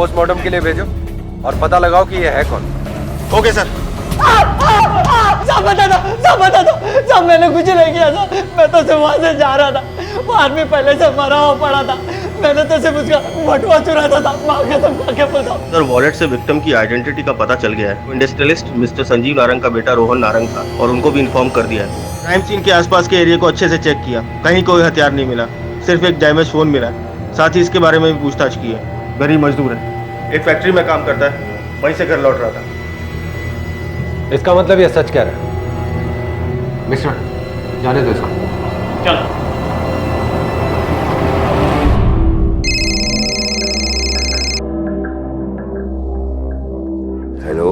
Postmortem के लिए भेजो और पता लगाओ कि ये है कौन। Okay sir. सब बता दो, सब मैंने कुछ नहीं किया था। मैं तो सिर्फ वहां से जा रहा था, वो आदमी पहले से मरा हुआ पड़ा था, मैंने तो सिर्फ उसका बटुआ चुराता था। माँ कसम खा के बताओ सर, वॉलेट से विक्टिम की आइडेंटिटी का पता चल गया है। इंडस्ट्रियलिस्ट मिस्टर संजीव नारंग का बेटा रोहन नारंग था और उनको भी इन्फॉर्म कर दिया है। क्राइम सीन के आसपास के एरिया को अच्छे से चेक किया, कहीं कोई हथियार नहीं मिला, सिर्फ एक डैमेज फोन मिला। साथ ही इसके बारे में भी पूछताछ की है। गरीब मजदूर है, एक फैक्ट्री में काम करता है, वहीं से घर लौट रहा था। इसका मतलब ये सच कह रहा है। मिस्टर, जाने दो इसको। चलो। हेलो,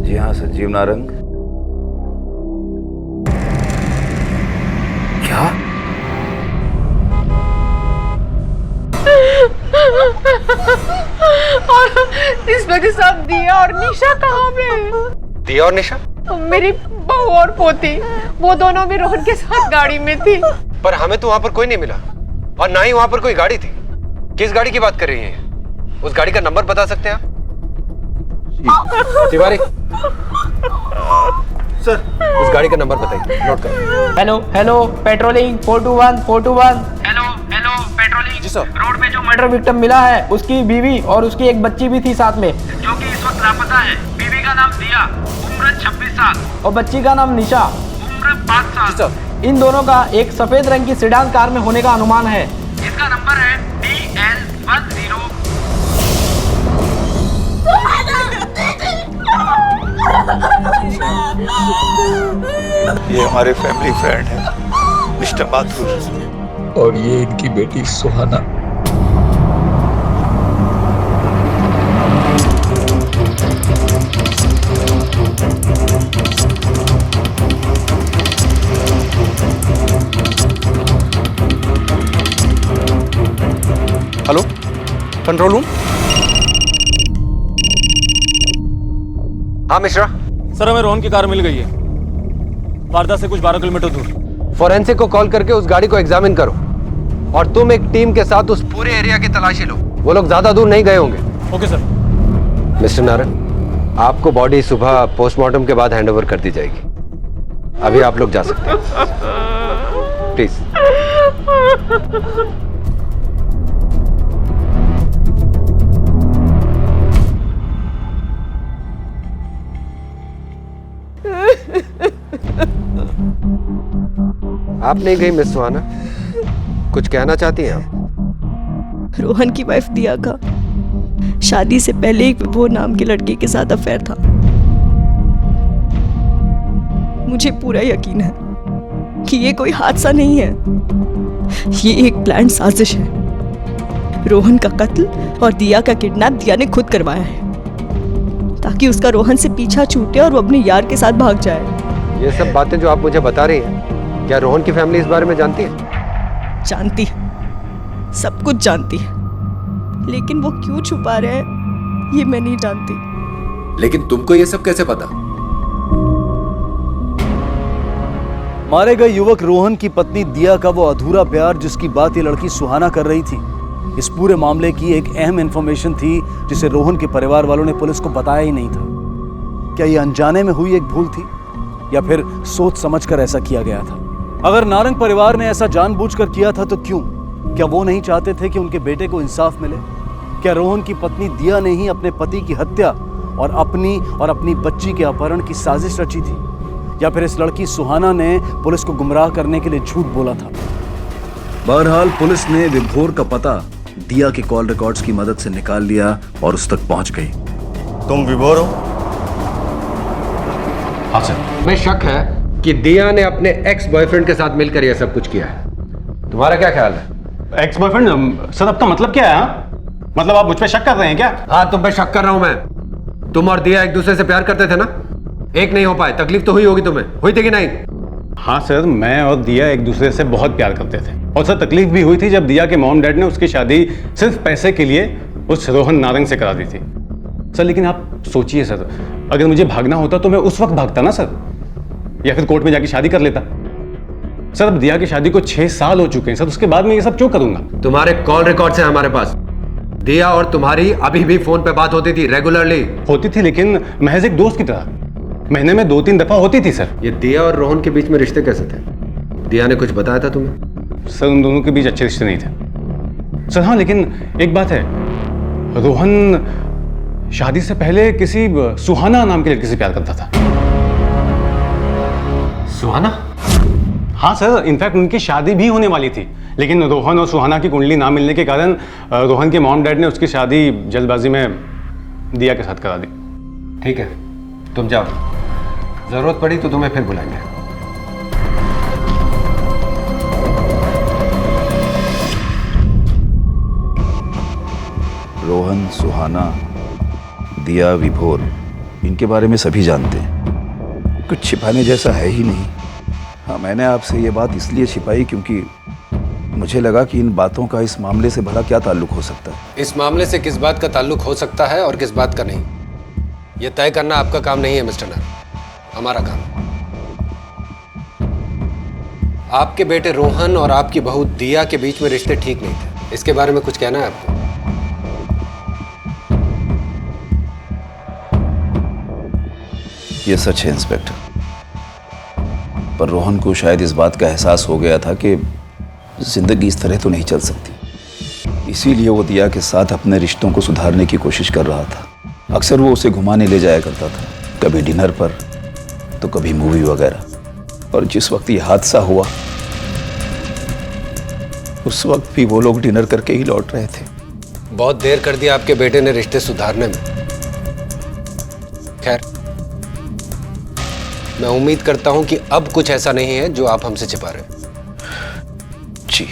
जी हाँ, संजीव नारंग। क्या? और इंस्पेक्टर साहब, दिया और निशा कहाँ पे? दिया और निशा? मेरी बहू और पोती, वो दोनों भी रोहन के साथ गाड़ी में थी। पर हमें तो वहां पर कोई नहीं मिला और ना ही वहां पर कोई गाड़ी थी। किस गाड़ी की बात कर रही हैं? उस गाड़ी का नंबर बता सकते हैं आप? तिवारी सर, उस गाड़ी का नंबर बताइए, नोट करो। Hello, patrolling 421। Hello patrolling. जी सर। रोड में जो मर्डर विक्टिम मिला है, उसकी बीवी और उसकी एक बच्ची भी थी साथ में, जो कि इस वक्त लापता है। बीवी का नाम दिया, उम्र 26 साल, और बच्ची का नाम निशा, उम्र 5 साल। जी सर। इन दोनों का एक सफेद रंग की सेडान कार में होने का अनुमान है। इसका नंबर है DL10। ये हमारे फैमिली फ्रेंड है मिस्टर माथुर, और ये इनकी बेटी सुहाना। Hello, control room. हाँ मिश्रा। सर, हमें रोहन की कार मिल गई है, वारदात से कुछ 12 किलोमीटर दूर। फोरेंसिक को कॉल करके उस गाड़ी को एग्जामिन करो और तुम एक टीम के साथ उस पूरे एरिया की तलाशी लो। वो लोग ज्यादा दूर नहीं गए होंगे। Okay sir. मिस्टर नारंग, आपको बॉडी सुबह पोस्टमार्टम के बाद हैंडओवर कर दी जाएगी। अभी आप लोग जा सकते हैं, प्लीज। आप नहीं गई मिस सुहाना, कुछ कहना चाहती हैं आप? रोहन की वाइफ दिया का शादी से पहले एक विभोर नाम के लड़के के साथ अफेयर था। मुझे पूरा यकीन है कि ये कोई हादसा नहीं है, ये एक प्लान साजिश है। रोहन का कत्ल और दिया का किडनैप दिया ने खुद करवाया है, ताकि उसका रोहन से पीछा छूटे और वो अपने यार के साथ भाग जाए। ये सब बातें जो आप मुझे बता रही हैं, क्या रोहन की फैमिली इस बारे में जानती है? जानती है, सब कुछ जानती है, लेकिन वो क्यों छुपा रहे हैं ये मैं नहीं जानती। लेकिन तुमको ये सब कैसे पता? मारे गए युवक रोहन की पत्नी दिया का वो अधूरा प्यार, जिसकी बात ये लड़की सुहाना कर रही थी, इस पूरे मामले की एक अहम इंफॉर्मेशन थी जिसे रोहन के परिवार वालों ने पुलिस को बताया ही नहीं था। क्या ये अनजाने में हुई एक भूल थी या फिर सोच समझकर ऐसा किया गया था? अगर नारंग परिवार ने ऐसा जानबूझकर किया था तो क्यों? क्या वो नहीं चाहते थे कि उनके बेटे को इंसाफ मिले? क्या रोहन की पत्नी दिया ने ही अपने पति की हत्या और अपनी बच्ची के अपहरण की साजिश रची थी? या फिर इस लड़की सुहाना ने पुलिस को गुमराह करने के लिए झूठ बोला था? बहरहाल पुलिस ने विभोर का पता दिया के कॉल रिकॉर्ड्स की मदद से निकाल लिया और उस तक पहुंच गई। तुम विभोर हो? हाँ सर। हमें शक है कि दिया ने अपने एक्स बॉयफ्रेंड के साथ मिलकर यह सब कुछ किया है। तुम्हारा क्या ख्याल है? Ex boyfriend? सर, आपका मतलब क्या है? मतलब आप मुझ पे शक कर रहे हैं क्या? हाँ, तुम पे शक कर रहा हूं मैं। तुम और दिया एक दूसरे से प्यार करते थे ना? एक नहीं हो पाए, तकलीफ तो हुई होगी तुम्हें, हुई थी कि नहीं? हाँ सर, मैं और दिया एक दूसरे से बहुत प्यार करते थे, और सर तकलीफ भी हुई थी जब दिया के मॉम डैड ने उसकी शादी सिर्फ पैसे के लिए उस रोहन नारंग से करा दी थी। सर लेकिन आप सोचिए सर, अगर मुझे भागना होता तो मैं उस वक्त भागता ना सर, या फिर कोर्ट में जाके शादी कर लेता। सर अब दिया की शादी को 6 साल हो चुके हैं सर, उसके बाद मैं ये सब क्यों करूंगा? तुम्हारे कॉल रिकॉर्ड्स हैं हमारे पास। दिया और तुम्हारी अभी भी फोन पे बात होती थी रेगुलरली। होती थी, लेकिन महज एक दोस्त की तरह। महीने में 2-3 दफा होती थी सर। ये दिया और रोहन के बीच में रिश्ते कैसे थे? दिया ने कुछ बताया था तुम्हें? सर उन दोनों के बीच अच्छे रिश्ते नहीं थे सर। हाँ, लेकिन एक बात है, रोहन शादी से पहले किसी सुहाना नाम के लड़की से प्यार करता था। सुहाना? हाँ सर, इनफैक्ट उनकी शादी भी होने वाली थी, लेकिन रोहन और सुहाना की कुंडली ना मिलने के कारण रोहन के मॉम डैड ने उसकी शादी जल्दबाजी में दिया के साथ करा दी। ठीक है, तुम जाओ, जरूरत पड़ी तो तुम्हें फिर बुलाएंगे। रोहन, सुहाना, दिया, विभोर, इनके बारे में सभी जानते हैं। कुछ छिपाने जैसा है ही नहीं। हाँ, मैंने आपसे ये बात इसलिए छिपाई क्योंकि मुझे लगा कि इन बातों का इस मामले से भला क्या ताल्लुक हो सकता है। इस मामले से किस बात का ताल्लुक हो सकता है और किस बात का नहीं, यह तय करना आपका काम नहीं है मिस्टर नार, हमारा काम। आपके बेटे रोहन और आपकी बहू दिया के बीच में रिश्ते ठीक नहीं थे, इसके बारे में कुछ कहना है आपको? ये सच है इंस्पेक्टर, पर रोहन को शायद इस बात का एहसास हो गया था कि जिंदगी इस तरह तो नहीं चल सकती। इसीलिए वो दिया के साथ अपने रिश्तों को सुधारने की कोशिश कर रहा था। अक्सर वो उसे घुमाने ले जाया करता था, कभी डिनर पर तो कभी मूवी वगैरह। और जिस वक्त ये हादसा हुआ उस वक्त भी वो लोग डिनर करके ही लौट रहे थे। बहुत देर कर दिया आपके बेटे ने रिश्ते सुधारने में। खैर, मैं उम्मीद करता हूं कि अब कुछ ऐसा नहीं है जो आप हमसे छिपा रहे हैं। जी।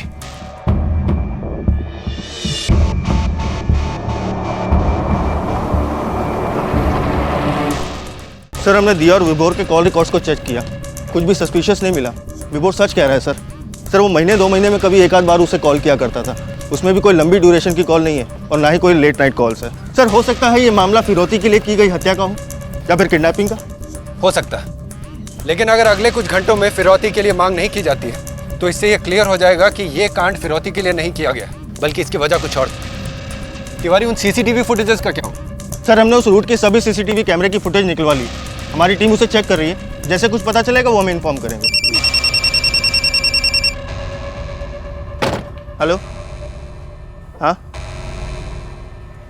सर, हमने दिया और विभोर के कॉल रिकॉर्ड्स को चेक किया, कुछ भी सस्पिशियस नहीं मिला। विभोर सच कह रहा है सर। सर, वो महीने 2 महीने में कभी एक आध बार उसे कॉल किया करता था, उसमें भी कोई लंबी ड्यूरेशन की कॉल नहीं है और ना ही कोई लेट नाइट कॉल्स है। सर, हो सकता है ये मामला फिरौती के लिए की गई हत्या का हो या फिर किडनैपिंग का। हो सकता है, लेकिन अगर अगले कुछ घंटों में फिरौती के लिए मांग नहीं की जाती है तो इससे यह क्लियर हो जाएगा कि यह कांड फिरौती के लिए नहीं किया गया, बल्कि इसकी वजह कुछ और थी। तिवारी, उन सीसीटीवी फुटेजेस का क्या हो? सर, हमने उस रूट के सभी सीसीटीवी कैमरे की फुटेज निकलवा ली, हमारी टीम उसे चेक कर रही है। जैसे कुछ पता चलेगा वो हमें इन्फॉर्म करेंगे। हेलो, हाँ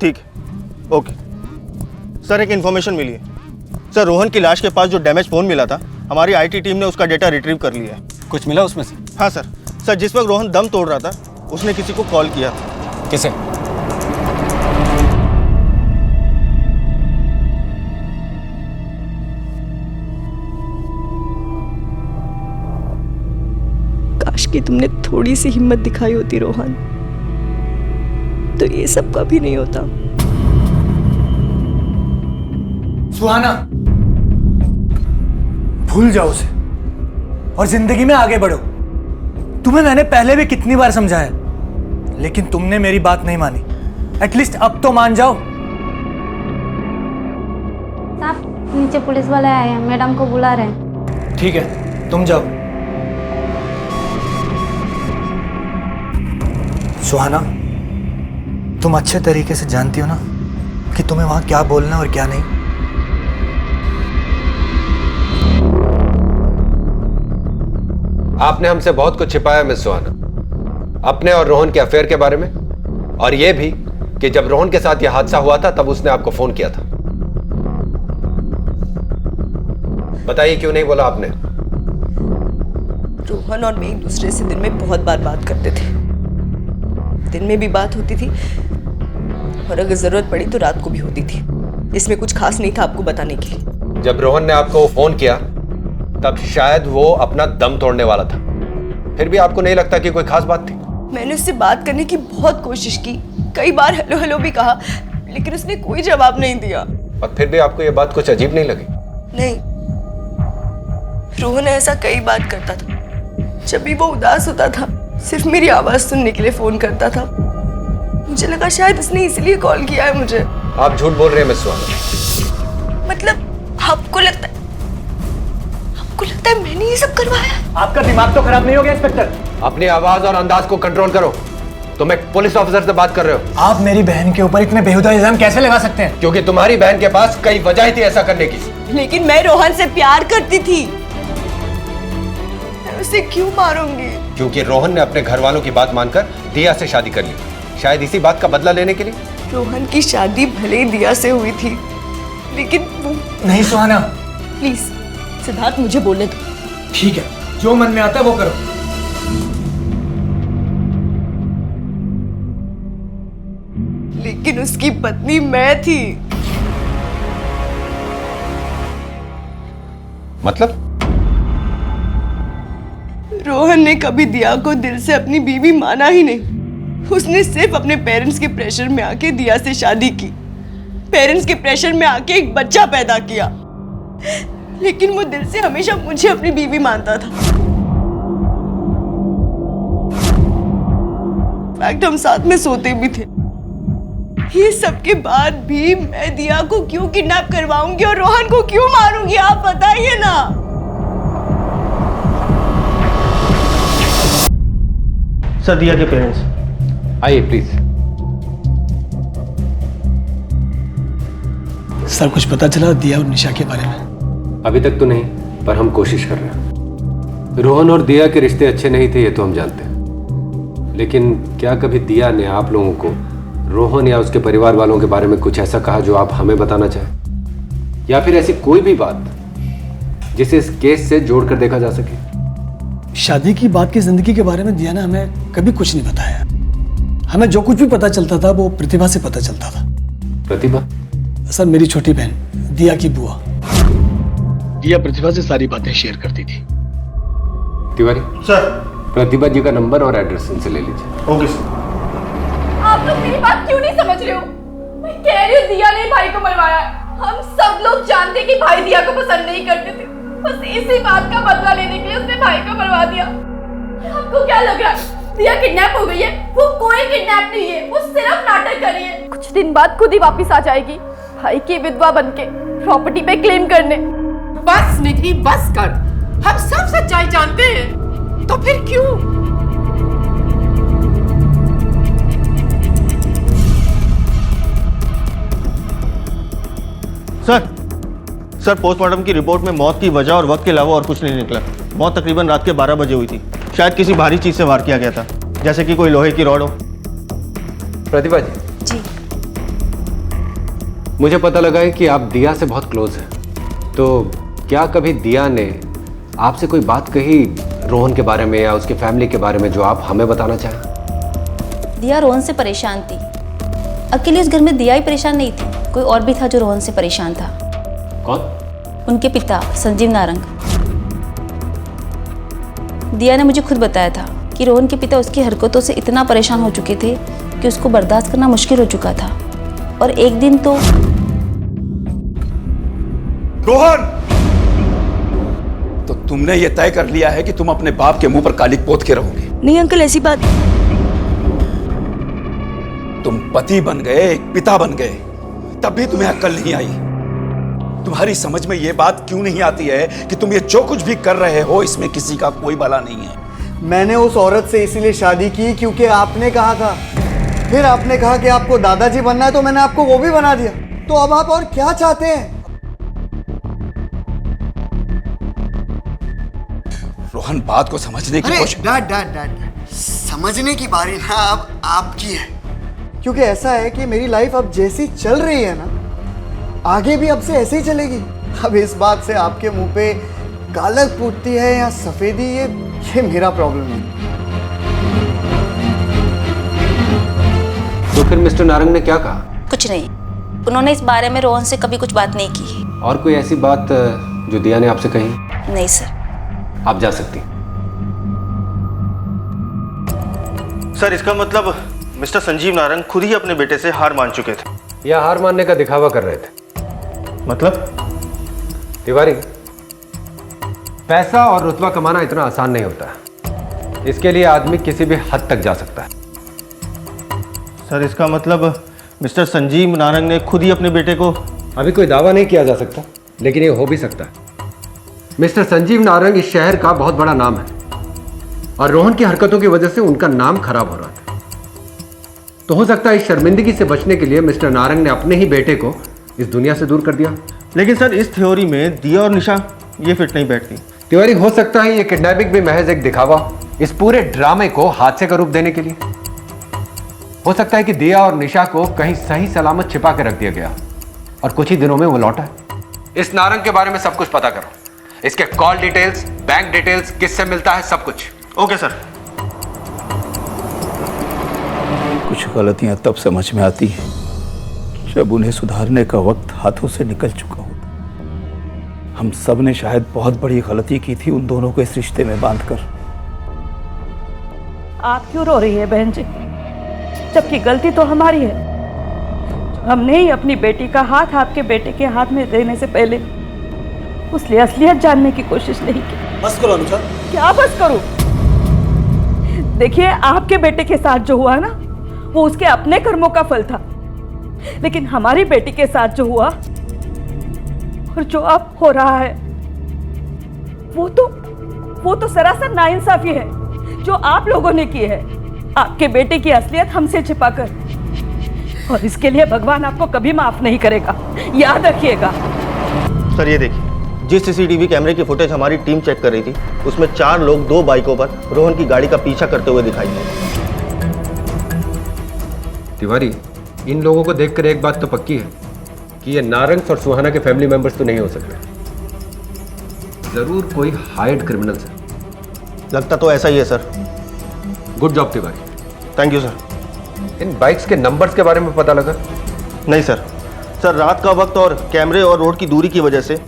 ठीक है, ओके। सर, एक इन्फॉर्मेशन मिली है। सर, रोहन की लाश के पास जो डैमेज फ़ोन मिला था, हमारी आईटी टीम ने उसका डेटा रिट्रीव कर लिया है। कुछ मिला उसमें से? हाँ सर। सर, जिस वक्त रोहन दम तोड़ रहा था उसने किसी को कॉल किया था। किसे? काश कि तुमने थोड़ी सी हिम्मत दिखाई होती रोहन, तो ये सब कभी नहीं होता। सुहाना, भूल जाओ उसे और जिंदगी में आगे बढ़ो। तुम्हें मैंने पहले भी कितनी बार समझाया, लेकिन तुमने मेरी बात नहीं मानी। एटलीस्ट अब तो मान जाओ। साहब, नीचे पुलिस वाले आए हैं, मैडम को बुला रहे हैं। ठीक है, तुम जाओ। सुहाना, तुम अच्छे तरीके से जानती हो ना कि तुम्हें वहां क्या बोलना और क्या नहीं। आपने हमसे बहुत कुछ छिपाया मिस सुहाना, अपने और रोहन के अफेयर के बारे में, और यह भी कि जब रोहन के साथ यह हादसा हुआ था तब उसने आपको फोन किया था। बताइए क्यों नहीं बोला आपने? रोहन और मैं एक दूसरे से दिन में बहुत बार बात करते थे। दिन में भी बात होती थी और अगर जरूरत पड़ी तो रात को भी होती थी। इसमें कुछ खास नहीं था आपको बताने के लिए। जब रोहन ने आपको फोन किया तब शायद वो अपना दम तोड़ने वाला था, फिर भी आपको नहीं लगता कि कोई खास बात थी? मैंने उससे बात करने की बहुत कोशिश की, कई बार हेलो हेलो भी कहा, लेकिन उसने कोई जवाब नहीं दिया। और फिर भी आपको ये बात कुछ अजीब नहीं लगी? नहीं, रोहन ऐसा कई बार करता था। जब भी वो उदास होता था सिर्फ मेरी आवाज सुनने के लिए फोन करता था। मुझे लगा शायद उसने इसलिए कॉल किया है मुझे। आप झूठ बोल रहे हैं मिस सुहाना। मतलब आपको लगता है लगता है मैंने ये सब करवाया। आपका दिमाग तो खराब नहीं हो गया इंस्पेक्टर? अपनी आवाज और अंदाज को कंट्रोल करो। तुम एक पुलिस ऑफिसर से बात कर रहे हो। आप मेरी बहन के ऊपर इतने बेहुदा इल्जाम कैसे लगा सकते हैं? क्योंकि तुम्हारी बहन के पास कई वजह थी ऐसा करने की। लेकिन मैं रोहन से प्यार करती थी, मैं उसे क्यों मारूंगी? क्योंकि रोहन ने अपने घर वालों की बात मानकर दिया से शादी कर ली, शायद इसी बात का बदला लेने के लिए। रोहन की शादी भले ही दिया से हुई थी, लेकिन वो... नहीं सुहाना, प्लीज सिद्धार्थ मुझे बोलने दो। ठीक है, जो मन में आता है वो करो। लेकिन उसकी पत्नी मैं थी। मतलब? रोहन ने कभी दिया को दिल से अपनी बीवी माना ही नहीं। उसने सिर्फ अपने पेरेंट्स के प्रेशर में आके दिया से शादी की, पेरेंट्स के प्रेशर में आके एक बच्चा पैदा किया। लेकिन वो दिल से हमेशा मुझे अपनी बीवी मानता था। फैक्ट हम साथ में सोते भी थे। ये सब के बाद भी मैं दिया को क्यों किडनैप करवाऊंगी और रोहन को क्यों मारूंगी, आप बताइए ना। सर, दिया के पेरेंट्स आइए प्लीज। सर, कुछ पता चला दिया और निशा के बारे में? अभी तक तो नहीं, पर हम कोशिश कर रहे हैं। रोहन और दिया के रिश्ते अच्छे नहीं थे, ये तो हम जानते हैं। लेकिन क्या कभी दिया ने आप लोगों को रोहन या उसके परिवार वालों के बारे में कुछ ऐसा कहा जो आप हमें बताना चाहें, या फिर ऐसी कोई भी बात जिसे इस केस से जोड़कर देखा जा सके? शादी की बात की जिंदगी के बारे में दिया ने हमें कभी कुछ नहीं बताया। हमें जो कुछ भी पता चलता था वो प्रतिभा से पता चलता था। प्रतिभा? सर, मेरी छोटी बहन दिया की बुआ। दिया प्रतिभा से सारी बातें शेयर करती थी। तिवारी सर, प्रतिभा जी का नंबर और एड्रेस इनसे ले लीजिए। Okay sir. आप लोग मेरी बात क्यों नहीं समझ रहे हो? मैं कह रही हूँ दिया ने भाई को मरवाया है। हम सब लोग जानते कि भाई दिया को पसंद नहीं करते थे, बस इसी बात का बदला लेने के लिए उसने भाई को मरवा दिया। आपको क्या लग रहा है दिया किडनैप हो गई है? वो कोई किडनैप नहीं है, वो सिर्फ नाटक कर रही है। कुछ दिन बाद खुद ही वापस आ जाएगी भाई की विधवा बनके प्रॉपर्टी पे क्लेम करने। बस निधि, बस कर। हम सब सच्चाई जानते हैं, तो फिर क्यों? सर, पोस्टमार्टम की रिपोर्ट में मौत की वजह और वक्त के अलावा और कुछ नहीं निकला। मौत तकरीबन रात के 12 बजे हुई थी। शायद किसी भारी चीज से वार किया गया था, जैसे कि कोई लोहे की रॉड हो। प्रतिभा जी। जी। मुझे पता लगा है कि आप दिया से बहुत क्लोज हैं, तो क्या कभी दिया ने आपसे कोई बात कही रोहन के बारे में या उसकी फैमिली के बारे में जो आप हमें बताना चाहें? दिया रोहन से परेशान थी। अकेले उस घर में दिया ही परेशान नहीं थी, कोई और भी था जो रोहन से परेशान था। कौन? उनके पिता संजीव नारंग। दिया ने मुझे खुद बताया था कि रोहन के पिता उसकी हरकतों से इतना परेशान हो चुके थे कि उसको बर्दाश्त करना मुश्किल हो चुका था। और एक दिन तो रोहन, तो तुमने ये तय कर लिया है कि तुम अपने बाप के मुंह पर कालिक पोत के रहोगे? नहीं अंकल, ऐसी बात। तुम पति बन गए, एक पिता बन गए, तब भी तुम्हें अक्ल नहीं आई। तुम्हारी समझ में ये बात क्यों नहीं आती है कि तुम ये जो कुछ भी कर रहे हो इसमें किसी का कोई भला नहीं है? मैंने उस औरत से इसीलिए शादी की क्योंकि आपने कहा था। फिर आपने कहा कि आपको दादाजी बनना है, तो मैंने आपको वो भी बना दिया। तो अब आप और क्या चाहते हैं? रोहन, बात को समझने की कोशिश। डैड, समझने की बारी ना अब आपकी है। क्योंकि ऐसा है कि मेरी लाइफ अब जैसी चल रही है ना, आगे भी अब से ऐसे ही चलेगी। अब इस बात से आपके मुंह पे कालक फूटती है या सफेदी, ये मेरा प्रॉब्लम है। तो फिर मिस्टर नारंग ने क्या कहा? कुछ नहीं, उन्होंने इस बारे में रोहन से कभी कुछ बात नहीं की। और कोई ऐसी बात जो दिया ने आपसे कही? नहीं सर। आप जा सकती। सर, इसका मतलब मिस्टर संजीव नारंग खुद ही अपने बेटे से हार मान चुके थे या हार मानने का दिखावा कर रहे थे? मतलब? तिवारी, पैसा और रुतबा कमाना इतना आसान नहीं होता। इसके लिए आदमी किसी भी हद तक जा सकता है। सर, इसका मतलब मिस्टर संजीव नारंग ने खुद ही अपने बेटे को... अभी कोई दावा नहीं किया जा सकता, लेकिन ये हो भी सकता है। मिस्टर संजीव नारंग इस शहर का बहुत बड़ा नाम है और रोहन की हरकतों की वजह से उनका नाम खराब हो रहा था। तो हो सकता है इस शर्मिंदगी से बचने के लिए मिस्टर नारंग ने अपने ही बेटे को इस दुनिया से दूर कर दिया। लेकिन सर इस थ्योरी में दिया और निशा ये फिट नहीं बैठती। तिवारी, हो सकता है ये किडनैपिंग भी महज एक दिखावा इस पूरे ड्रामे को हादसे का रूप देने के लिए। हो सकता है कि दिया और निशा को कहीं सही सलामत छिपा के रख दिया गया और कुछ ही दिनों में वो लौटा है। इस नारंग के बारे में सब कुछ पता करो, इसके कॉल डिटेल्स, बैंक डिटेल्स, किससे मिलता है, सब कुछ। Okay sir. कुछ गलतियां तब समझ में आती हैं जब उन्हें सुधारने का वक्त हाथों से निकल चुका होता। हम सब ने शायद बहुत बड़ी गलती की थी उन दोनों को इस रिश्ते में बांधकर। आप क्यों रो रही है बहन जी, जबकि गलती तो हमारी है। हमने ही अपनी बेटी का हाथ आपके बेटे के हाथ में देने से पहले उसकी असलियत जानने की कोशिश नहीं की। बस करो अनुजा। क्या बस करूं? देखिए, आपके बेटे के साथ जो हुआ ना, वो उसके अपने कर्मों का फल था, लेकिन हमारी बेटी के साथ जो हुआ और जो अब हो रहा है वो तो सरासर नाइंसाफी है जो आप लोगों ने की है, आपके बेटे की असलियत हमसे छिपाकर। और इसके लिए भगवान आपको कभी माफ नहीं करेगा, याद रखिएगा। सर ये देखिए, जिस सीसीटीवी कैमरे की फुटेज हमारी टीम चेक कर रही थी उसमें 4 लोग 2 बाइकों पर रोहन की गाड़ी का पीछा करते हुए दिखाई दिए। तिवारी, इन लोगों को देखकर एक बात तो पक्की है कि ये नारंग और सुहाना के फैमिली मेंबर्स तो नहीं हो सकते। जरूर कोई हायर्ड क्रिमिनल्स है। लगता तो ऐसा ही है sir. Good job Tiwari. Thank you sir. In bikes के नंबर्स के बारे में पता लगा? नहीं सर। सर रात का वक्त और कैमरे और रोड की दूरी की वजह से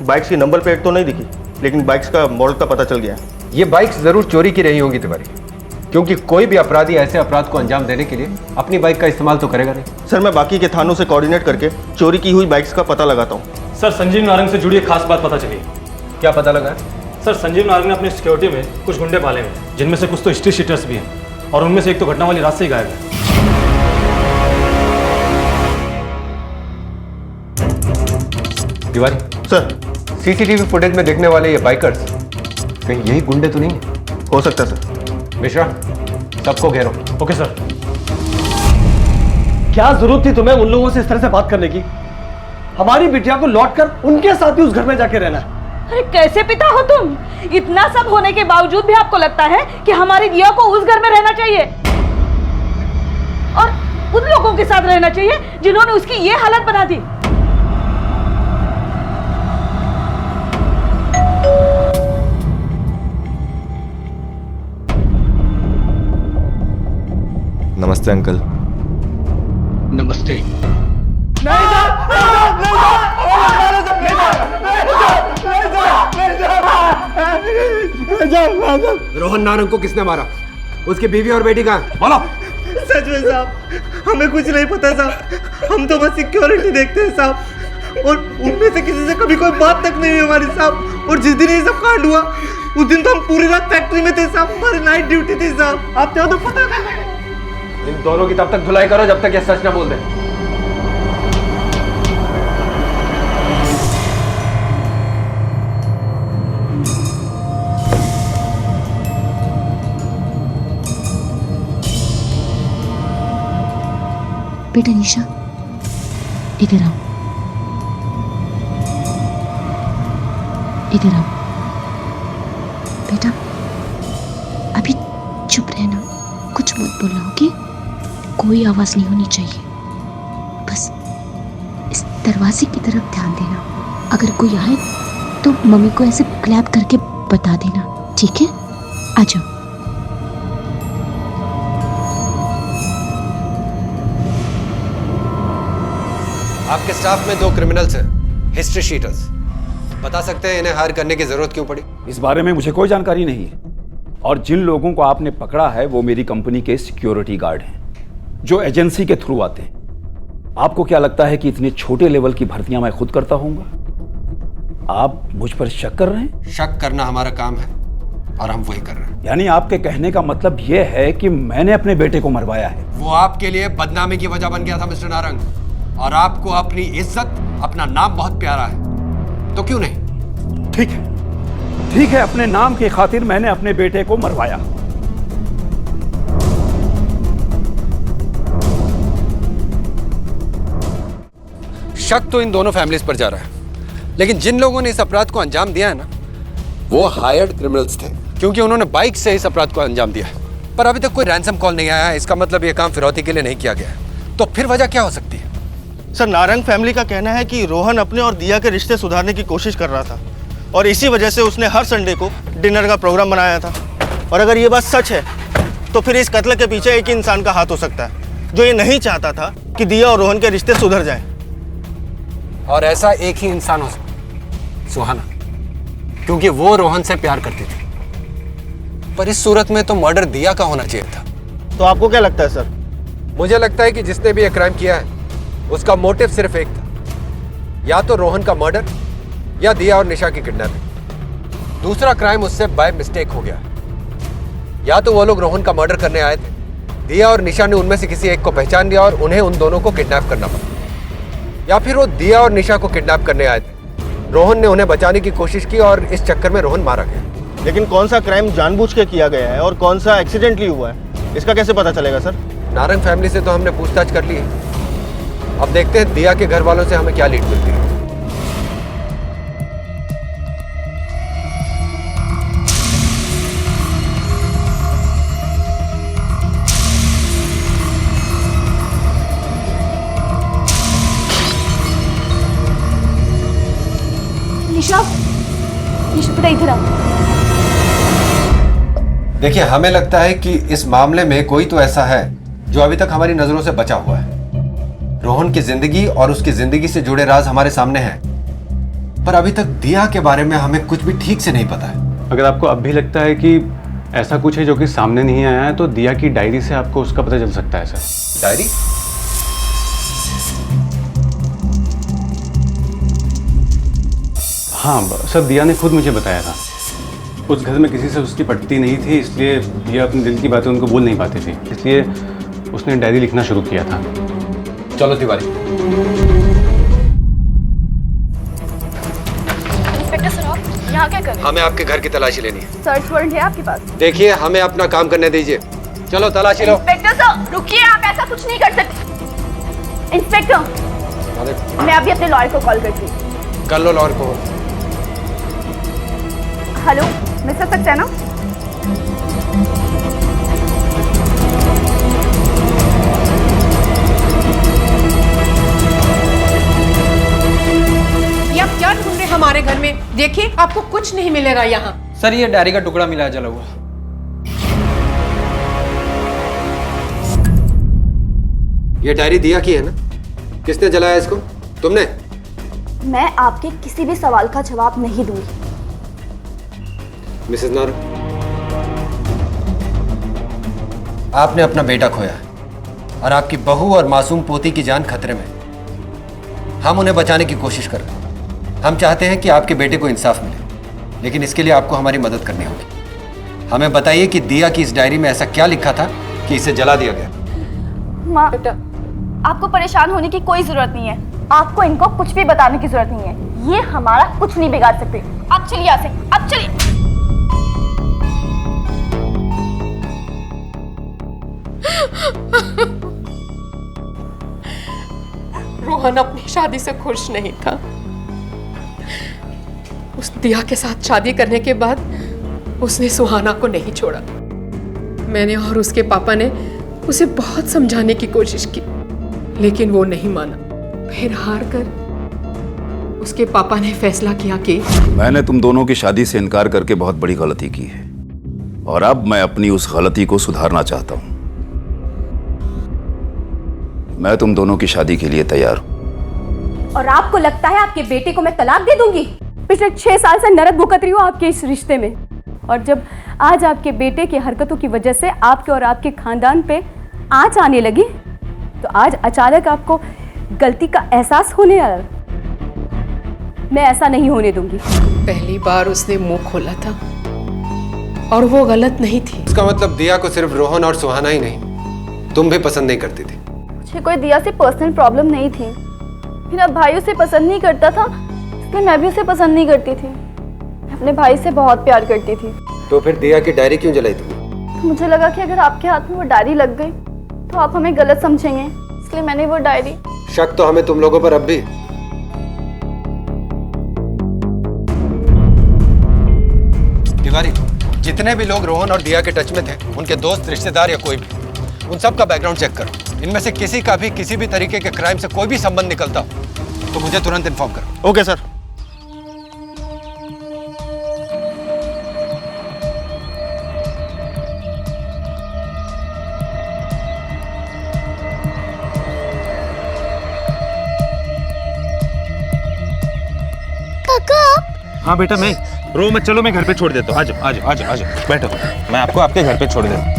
बाइक्स की नंबर प्लेट तो नहीं दिखी, लेकिन बाइक्स का मॉडल का पता चल गया। ये बाइक्स जरूर चोरी की रही होंगी तिवारी, क्योंकि कोई भी अपराधी ऐसे अपराध को अंजाम देने के लिए अपनी बाइक का इस्तेमाल तो करेगा नहीं। सर मैं बाकी के थानों से कोऑर्डिनेट करके चोरी की हुई बाइक्स का पता लगाता हूँ। सर संजीव नारंग से जुड़ी एक खास बात पता चली। क्या पता लगा? सर संजीव नारंग ने अपनी सिक्योरिटी में कुछ गुंडे पाले हैं, जिनमें से कुछ तो हिस्ट्री शीटर्स भी हैं, और उनमें से एक तो घटना वाली रात से ही गायब है। तिवारी सर, सीसीटीवी फुटेज में देखने वाले ये बाइकर्स कहीं यही गुंडे तो नहीं है? हो सकता है सर। मिश्रा, सबको घेरो। Okay sir. क्या जरूरत थी तुम्हें उन लोगों से इस तरह से बात करने की? हमारी बिटिया को लौटकर उनके साथ ही उस घर में जाके रहना है। अरे कैसे पिता हो तुम? इतना सब होने के बावजूद भी आपको लगता है कि हमारी दिया को उस घर में रहना चाहिए और उन लोगों के साथ रहना चाहिए जिन्होंने उसकी ये हालत बना दी। नमस्ते अंकल। नमस्ते। रोहन नारंग को किसने मारा? उसकी बीवी और बेटी कहाँ? बोलो। सच में साहब, हमें कुछ नहीं पता साहब। हम तो बस सिक्योरिटी देखते हैं साहब, और उनमें से किसी से कभी कोई बात तक नहीं हुई हमारी साहब। और जिस दिन ये सब कांड हुआ उस दिन तो हम पूरी रात फैक्ट्री में थे साहब, हमारी नाइट ड्यूटी थी साहब। आपने तो पता नहीं। इन दोनों की तब तक धुलाई करो जब तक ये सच ना बोल दे। बेटा निशा, इधर आओ, इधर आओ बेटा। अभी चुप रहना, कुछ मत बोलना, ओके? कोई आवाज नहीं होनी चाहिए। बस इस दरवाजे की तरफ ध्यान देना। अगर कोई आए तो मम्मी को ऐसे क्लैप करके बता देना, ठीक है? आ जाओ। आपके स्टाफ में 2 क्रिमिनल्स हैं, हिस्ट्री शीटर्स। बता सकते हैं इन्हें हायर करने की जरूरत क्यों पड़ी? इस बारे में मुझे कोई जानकारी नहीं है, और जिन लोगों को आपने पकड़ा है वो मेरी कंपनी के सिक्योरिटी गार्ड हैं जो एजेंसी के थ्रू आते हैं। आपको क्या लगता है कि इतने छोटे लेवल की भर्तियां मैं खुद करता हूंगा? आप मुझ पर शक कर रहे हैं? शक करना हमारा काम है और हम वही कर रहे हैं। यानी आपके कहने का मतलब यह है कि मैंने अपने बेटे को मरवाया है? वो आपके लिए बदनामी की वजह बन गया था मिस्टर नारंग, और आपको अपनी इज्जत, अपना नाम बहुत प्यारा है, तो क्यों नहीं? ठीक है, ठीक है, अपने नाम की खातिर मैंने अपने बेटे को मरवाया। शक तो इन दोनों फैमिलीज पर जा रहा है, लेकिन जिन लोगों ने इस अपराध को अंजाम दिया है ना, वो हायर्ड क्रिमिनल्स थे, क्योंकि उन्होंने बाइक से इस अपराध को अंजाम दिया है। पर अभी तक कोई रैंसम कॉल नहीं आया है। इसका मतलब ये काम फिरौती के लिए नहीं किया गया है। तो फिर वजह क्या हो सकती है? सर, नारंग फैमिली का कहना है कि रोहन अपने और दिया के रिश्ते सुधारने की कोशिश कर रहा था और इसी वजह से उसने हर संडे को डिनर का प्रोग्राम बनाया था। और अगर ये बात सच है तो फिर इस कत्ल के पीछे एक ही इंसान का हाथ हो सकता है, जो ये नहीं चाहता था कि दिया और रोहन के रिश्ते सुधर जाएं। और ऐसा एक ही इंसान हो सकता, सुहाना, क्योंकि वो रोहन से प्यार करती थी। पर इस सूरत में तो मर्डर दिया का होना चाहिए था। तो आपको क्या लगता है सर? मुझे लगता है कि जिसने भी ये क्राइम किया है उसका मोटिव सिर्फ एक था, या तो रोहन का मर्डर या दिया और निशा की किडनैपिंग। दूसरा क्राइम उससे बाय मिस्टेक हो गया। या तो वो लोग रोहन का मर्डर करने आए थे, दिया और निशा ने उनमें से किसी एक को पहचान लिया और उन्हें उन दोनों को किडनैप करना पड़ा, या फिर वो दिया और निशा को किडनैप करने आए थे, रोहन ने उन्हें बचाने की कोशिश की और इस चक्कर में रोहन मारा गया। लेकिन कौन सा क्राइम जानबूझ के किया गया है और कौन सा एक्सीडेंटली हुआ है, इसका कैसे पता चलेगा सर? नारंग फैमिली से तो हमने पूछताछ कर ली है। अब देखते हैं दिया के घर वालों से हमें क्या लीड मिलती है। निशा, निशा बेटा इधर आओ। देखिए, हमें लगता है कि इस मामले में कोई तो ऐसा है जो अभी तक हमारी नजरों से बचा हुआ है। रोहन की जिंदगी और उसकी जिंदगी से जुड़े राज हमारे सामने हैं, पर अभी तक दिया के बारे में हमें कुछ भी ठीक से नहीं पता है। अगर आपको अब भी लगता है कि ऐसा कुछ है जो कि सामने नहीं आया है, तो दिया की डायरी से आपको उसका पता चल सकता है सर। डायरी? हाँ सर, दिया ने खुद मुझे बताया था। उस घर में किसी से उसकी पटती नहीं थी, इसलिए दिया अपने दिल की बातें उनको बोल नहीं पाती थी, इसलिए उसने डायरी लिखना शुरू किया था। चलो तिवारी। इंस्पेक्टर सर, आप यहाँ क्या कर रहे हैं? हमें आपके घर की तलाशी लेनी है। सर्च वारंट है आपके पास? देखिए, हमें अपना काम करने दीजिए। चलो तलाशी लो। इंस्पेक्टर सर रुकिए, आप ऐसा कुछ नहीं कर सकते। इंस्पेक्टर, मैं अभी अपने लॉयर को कॉल करती हूँ। कर लो लॉयर को। हेलो मिस्टर सक्सेना, ये आप क्या ढूंढ रहे हमारे घर में? देखिए, आपको कुछ नहीं मिलेगा यहाँ। सर, ये डायरी का टुकड़ा मिला है जला हुआ। ये डायरी दिया की है ना? किसने जलाया इसको? तुमने? मैं आपके किसी भी सवाल का जवाब नहीं दूंगी। मिसेस नारंग, आपने अपना बेटा खोया है और आपकी बहू और मासूम पोती की जान खतरे में। हम उन्हें बचाने की कोशिश कर रहे हैं। हम चाहते हैं कि आपके बेटे को इंसाफ मिले, लेकिन इसके लिए आपको हमारी मदद करनी होगी। हमें बताइए कि दिया की इस डायरी में ऐसा क्या लिखा था कि इसे जला दिया गया? माँ, आपको परेशान होने की कोई जरूरत नहीं है। आपको इनको कुछ भी बताने की जरूरत नहीं है। ये हमारा कुछ नहीं बिगाड़ सकते। अब चलिए यहाँ से, अब चलिए। रोहन अपनी शादी से खुश नहीं था। उस दिया के साथ शादी करने के बाद उसने सुहाना को नहीं छोड़ा। मैंने और उसके पापा ने उसे बहुत समझाने की कोशिश की, लेकिन वो नहीं माना। फिर हार कर उसके पापा ने फैसला किया कि मैंने तुम दोनों की शादी से इनकार करके बहुत बड़ी गलती की है और अब मैं अपनी उस गलती को सुधारना चाहता हूं। मैं तुम दोनों की शादी के लिए तैयार हूं। और आपको लगता है आपके बेटे को मैं तलाक दे दूंगी? पिछले 6 साल से नरक भुगत रही हूँ आपके इस रिश्ते में, और जब आज आपके बेटे की हरकतों की वजह से आपके और आपके खानदान पे आंच आने लगी, तो आज अचानक आपको गलती का एहसास होने लगा। मैं ऐसा नहीं होने दूंगी। पहली बार उसने मुंह खोला था और वो गलत नहीं थी। इसका मतलब दिया को सिर्फ रोहन और सुहाना ही नहीं, तुम भी पसंद नहीं करती थी। मुझे कोई दिया से पर्सनल प्रॉब्लम नहीं थी। मेरा भाई उसे पसंद नहीं करता था, इसलिए मैं भी उसे पसंद नहीं करती थी। अपने भाई से बहुत प्यार करती थी। तो फिर दिया की डायरी क्यों जलाई तुमने? मुझे लगा कि अगर आपके हाथ में वो डायरी लग गई तो आप हमें गलत समझेंगे, इसलिए मैंने वो डायरी। शक तो हमें तुम लोगों पर अब भी। तिवारी, जितने भी लोग रोहन और दिया के टच में थे, उनके दोस्त, रिश्तेदार या कोई भी, उन सब का बैकग्राउंड चेक करो। इनमें से किसी का भी किसी भी तरीके के क्राइम से कोई भी संबंध निकलता हो तो मुझे तुरंत इन्फॉर्म करो। Okay sir. हाँ बेटा, मैं रो मत, चलो मैं घर पे छोड़ देता हूँ। आ जाओ बैठो, मैं आपको आपके घर पे छोड़ देता हूँ।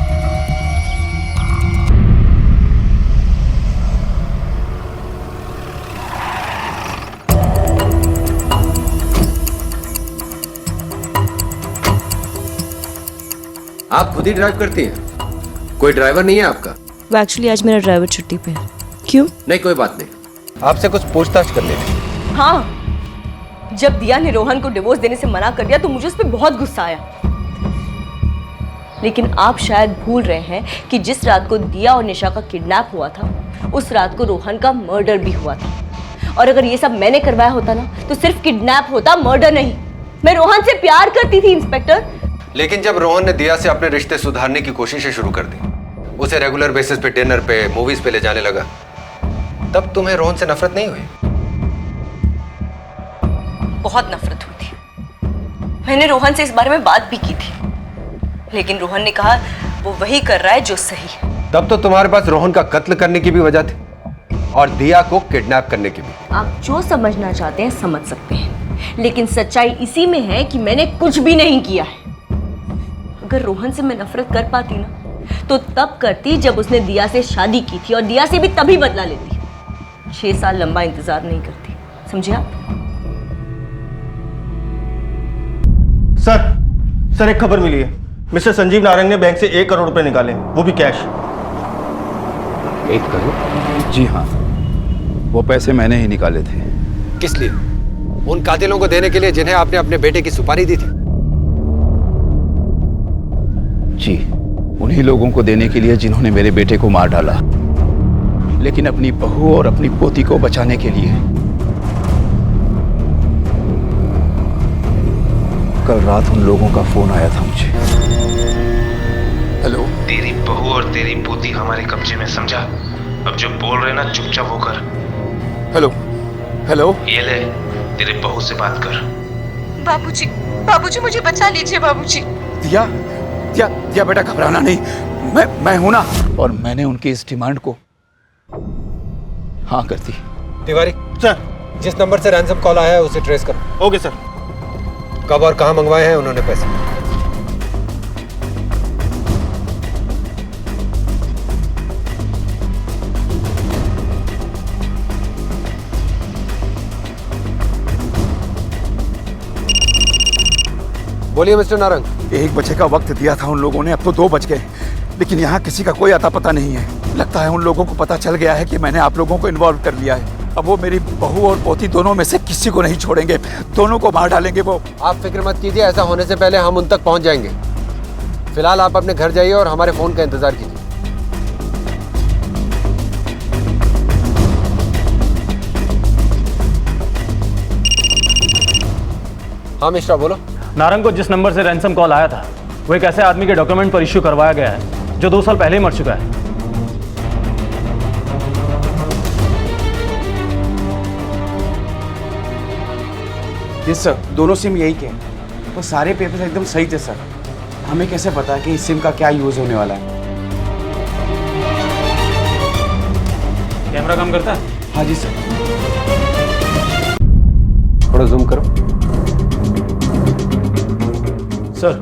आप खुद ही ड्राइव करती हैं? कोई ड्राइवर नहीं है आपका? वो एक्चुअली आज मेरा ड्राइवर छुट्टी पे है। क्यों? नहीं कोई बात नहीं, आपसे कुछ पूछताछ कर लेते। हाँ, जब दिया ने रोहन को डिवोर्स देने से मना कर दिया तो मुझे उस पर बहुत गुस्सा आया। लेकिन आप शायद भूल रहे हैं कि जिस रात को दिया और निशा का किडनैप हुआ था, उस रात को रोहन का मर्डर भी हुआ था। और अगर ये सब मैंने करवाया होता ना, तो सिर्फ किडनैप होता, मर्डर नहीं। मैं रोहन से प्यार करती थी इंस्पेक्टर। लेकिन जब रोहन ने दिया से अपने रिश्ते सुधारने की कोशिशें शुरू कर दी, उसे रेगुलर बेसिस पे डिनर पे, मूवीज पे ले जाने लगा, तब तुम्हें रोहन से नफरत नहीं हुई? बहुत नफरत हुई थी। मैंने रोहन से इस बारे में बात भी की थी, लेकिन रोहन ने कहा वो वही कर रहा है जो सही है। तब तो तुम्हारे पास रोहन का कत्ल करने की भी वजह थी और दिया को किडनैप करने की भी। आप जो समझना चाहते हैं समझ सकते हैं, लेकिन सच्चाई इसी में है कि मैंने कुछ भी नहीं किया है। अगर रोहन से मैं नफरत कर पाती ना, तो तब करती जब उसने दिया से शादी की थी, और दिया से भी तभी बदला लेती। 6 साल लंबा इंतजार नहीं करती, समझे आप? सर एक खबर मिली है। मिस्टर संजीव नारंग ने बैंक से 1 करोड़ रुपए निकाले, वो भी कैश। 1 करोड़? जी हाँ, वो पैसे मैंने ही निकाले थे। किस लिए? उन कातिलों को देने के लिए जिन्हें आपने अपने बेटे की सुपारी दी थी? जी, उन्हीं लोगों को देने के लिए जिन्होंने मेरे बेटे को मार डाला, लेकिन अपनी बहू और अपनी पोती को बचाने के लिए। कल रात उन लोगों का फोन आया था मुझे। हेलो, तेरी बहू और तेरी पोती हमारे कब्जे में, समझा? अब जो बोल रहे ना चुपचाप वो कर। हेलो ये ले, तेरे बहू से बात कर। बाबूजी मुझे बचा लीजिए बाबूजी। दिया बेटा, घबराना नहीं, मैं हूं ना। और मैंने उनकी इस डिमांड को हाँ कर दी। तिवारी सर, जिस नंबर से रैंसम कॉल आया है उसे ट्रेस करो। Okay sir. कब और कहां मंगवाए हैं उन्होंने पैसे? बोलिए मिस्टर नारंग। 1 बजे का वक्त दिया था उन लोगों ने, अब तो 2 बज गए, लेकिन यहाँ किसी का कोई अता पता नहीं है। लगता है उन लोगों को पता चल गया है कि मैंने आप लोगों को इन्वॉल्व कर लिया है। अब वो मेरी बहू और पोती दोनों में से किसी को नहीं छोड़ेंगे, दोनों को मार डालेंगे वो। आप फिक्र मत कीजिए, ऐसा होने से पहले हम उन तक पहुंच जाएंगे। फिलहाल आप अपने घर जाइए और हमारे फोन का इंतजार कीजिए। हाँ मिश्रा, बोलो। नारंग को जिस नंबर से रैंसम कॉल आया था, वो एक ऐसे आदमी के डॉक्यूमेंट पर इश्यू करवाया गया है जो 2 साल पहले ही मर चुका है। यस सर, दोनों सिम यही के हैं। वो सारे पेपर्स एकदम सही थे सर। हमें कैसे पता कि इस सिम का क्या यूज होने वाला है? कैमरा काम करता है? हाँ जी सर। थोड़ा जूम करो। सर,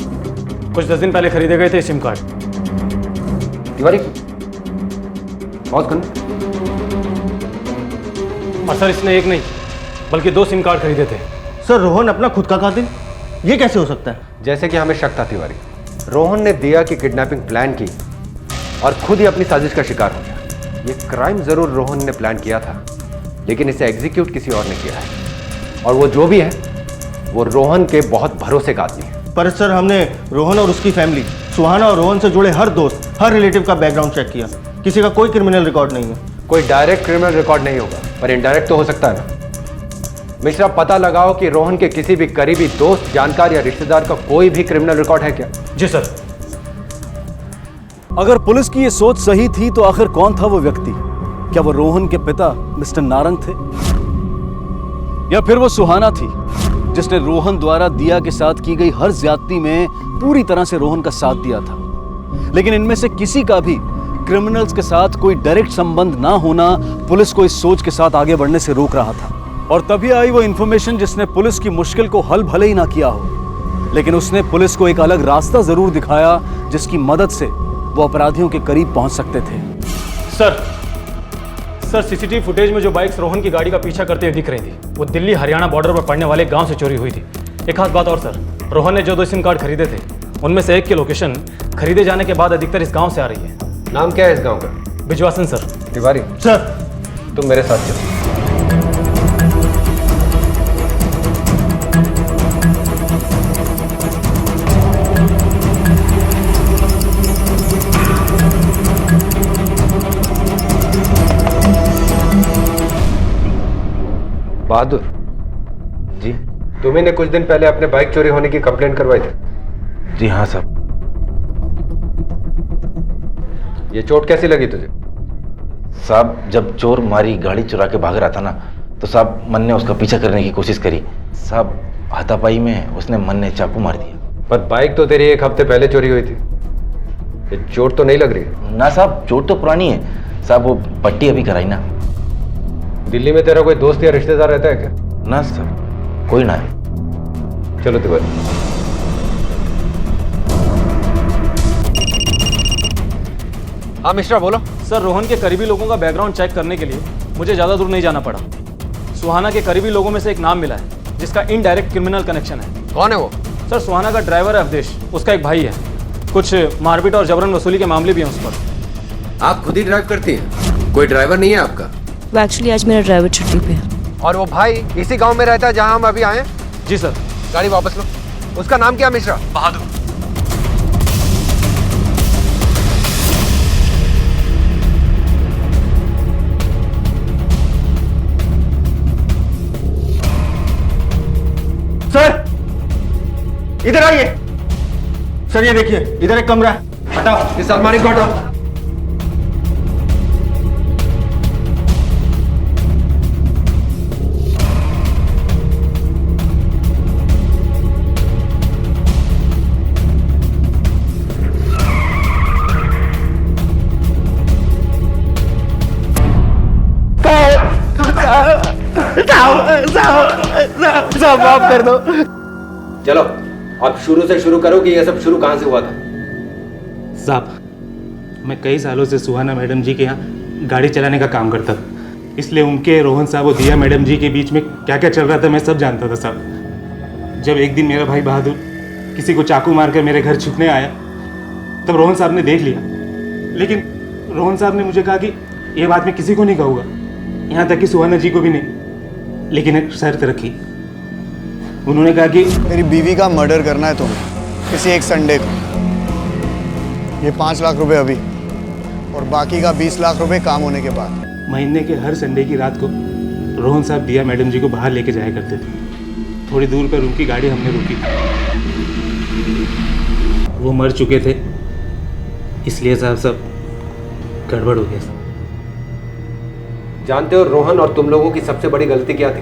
कुछ 10 दिन पहले खरीदे गए थे सिम कार्ड। तिवारी, पॉज करना। और सर, इसने 1 नहीं बल्कि 2 सिम कार्ड खरीदे थे। सर, रोहन अपना खुद का कातिल? ये कैसे हो सकता है? जैसे कि हमें शक था तिवारी, रोहन ने दिया की किडनैपिंग प्लान की और खुद ही अपनी साजिश का शिकार हो गया। ये क्राइम जरूर रोहन ने प्लान किया था, लेकिन इसे एग्जीक्यूट किसी और ने किया है। और वो जो भी है, वो रोहन के बहुत भरोसे का आदमी है। पर सर हमने रोहन और उसकी फैमिली, सुहाना और रोहन से जुड़े हर दोस्त, हर रिलेटिव का बैकग्राउंड चेक किया। किसी का कोई क्रिमिनल रिकॉर्ड नहीं है। कोई डायरेक्ट क्रिमिनल रिकॉर्ड नहीं होगा, पर इनडायरेक्ट तो हो सकता है ना। मिश्रा, पता लगाओ कि रोहन के किसी भी करीबी दोस्त, जानकार या रिश्तेदार का कोई भी क्रिमिनल रिकॉर्ड है क्या? जी सर। अगर पुलिस की ये सोच सही थी तो आखिर कौन था वो व्यक्ति? क्या वो रोहन के पिता मिस्टर नारंग थे, या फिर वो सुहाना थी जिसने रोहन द्वारा दिया के साथ की गई हर ज्यादती में पूरी तरह से रोहन का साथ दिया था? लेकिन इनमें से किसी का भी क्रिमिनल्स के साथ कोई डायरेक्ट संबंध ना होना पुलिस को इस सोच के साथ आगे बढ़ने से रोक रहा था। और तभी आई वो इंफॉर्मेशन जिसने पुलिस की मुश्किल को हल भले ही ना किया हो, लेकिन उसने पुलिस को एक अलग रास्ता जरूर दिखाया जिसकी मदद से वो अपराधियों के करीब पहुंच सकते थे। सर सीसीटीवी फुटेज में जो बाइक्स रोहन की गाड़ी का पीछा करते हुए दिख रही थी, वो दिल्ली हरियाणा बॉर्डर पर पड़ने वाले गांव से चोरी हुई थी। एक खास बात और सर, रोहन ने जो 2 सिम कार्ड खरीदे थे, उनमें से एक की लोकेशन खरीदे जाने के बाद अधिकतर इस गांव से आ रही है। नाम क्या है इस गांव का? बिजवासन सर। तिवारी सर, तुम मेरे साथ चलो। बहादुर जी, तुम्ही ने कुछ दिन पहले अपने बाइक चोरी होने की कंप्लेंट करवाई थी। जी हाँ साहब। ये चोट कैसी लगी तुझे? साहब, जब चोर मारी गाड़ी चुरा के भाग रहा था ना, तो साहब मन ने उसका पीछा करने की कोशिश करी। साहब, हाथापाई में उसने मन ने चाकू मार दिया। पर बाइक तो तेरी 1 हफ्ते पहले चोरी हुई थी, ये चोट तो नहीं लग रही? ना साहब, चोट तो पुरानी है साहब, वो पट्टी अभी कराई ना। दिल्ली में तेरा कोई दोस्त या रिश्तेदार रहता है क्या? ना सर, कोई ना है। चलो तिवारी। हाँ मिश्रा, बोलो। सर, रोहन के करीबी लोगों का बैकग्राउंड चेक करने के लिए मुझे ज़्यादा दूर नहीं जाना पड़ा। सुहाना के करीबी लोगों में से एक नाम मिला है जिसका इनडायरेक्ट क्रिमिनल कनेक्शन है। कौन है वो? सर, सुहाना का ड्राइवर है अवधेश, उसका एक भाई है। कुछ मारपीट और जबरन वसूली के मामले भी हैं उस पर। आप खुद ही ड्राइव करती हैं? कोई ड्राइवर नहीं है आपका? वो एक्चुअली आज मेरा ड्राइवर छुट्टी पे है। और वो भाई इसी गांव में रहता है जहां हम अभी आए? जी सर। गाड़ी वापस लो। उसका नाम क्या मिश्रा? बहादुर। सर, इधर आइए। सर, ये देखिए, इधर एक कमरा है। हटाओ इस अलमारी को हटाओ। साहब माफ कर दो। चलो अब शुरू से शुरू करो कि ये सब शुरू कहां से हुआ था। साहब, मैं कई सालों से सुहाना मैडम जी के यहाँ गाड़ी चलाने का काम करता था, इसलिए उनके, रोहन साहब और दिया मैडम जी के बीच में क्या क्या चल रहा था मैं सब जानता था साहब। जब एक दिन मेरा भाई बहादुर किसी को चाकू मारकर मेरे घर छुपने आया, तब रोहन साहब ने देख लिया, लेकिन रोहन साहब ने मुझे कहा कि ये बात मैं किसी को नहीं कहूँगा, यहाँ तक कि सुहाना जी को भी नहीं। लेकिन एक शर्त रखी, उन्होंने कहा कि मेरी बीवी का मर्डर करना है तुम्हें किसी एक संडे को। ये 5 लाख रुपए अभी, और बाकी का 20 लाख रुपए काम होने के बाद। महीने के हर संडे की रात को रोहन साहब दिया मैडम जी को बाहर लेके जाया करते थे। थोड़ी दूर पर उनकी गाड़ी हमने रोकी थी, वो मर चुके थे, इसलिए साहब सब गड़बड़ हो गया। जानते हो रोहन और तुम लोगों की सबसे बड़ी गलती क्या थी?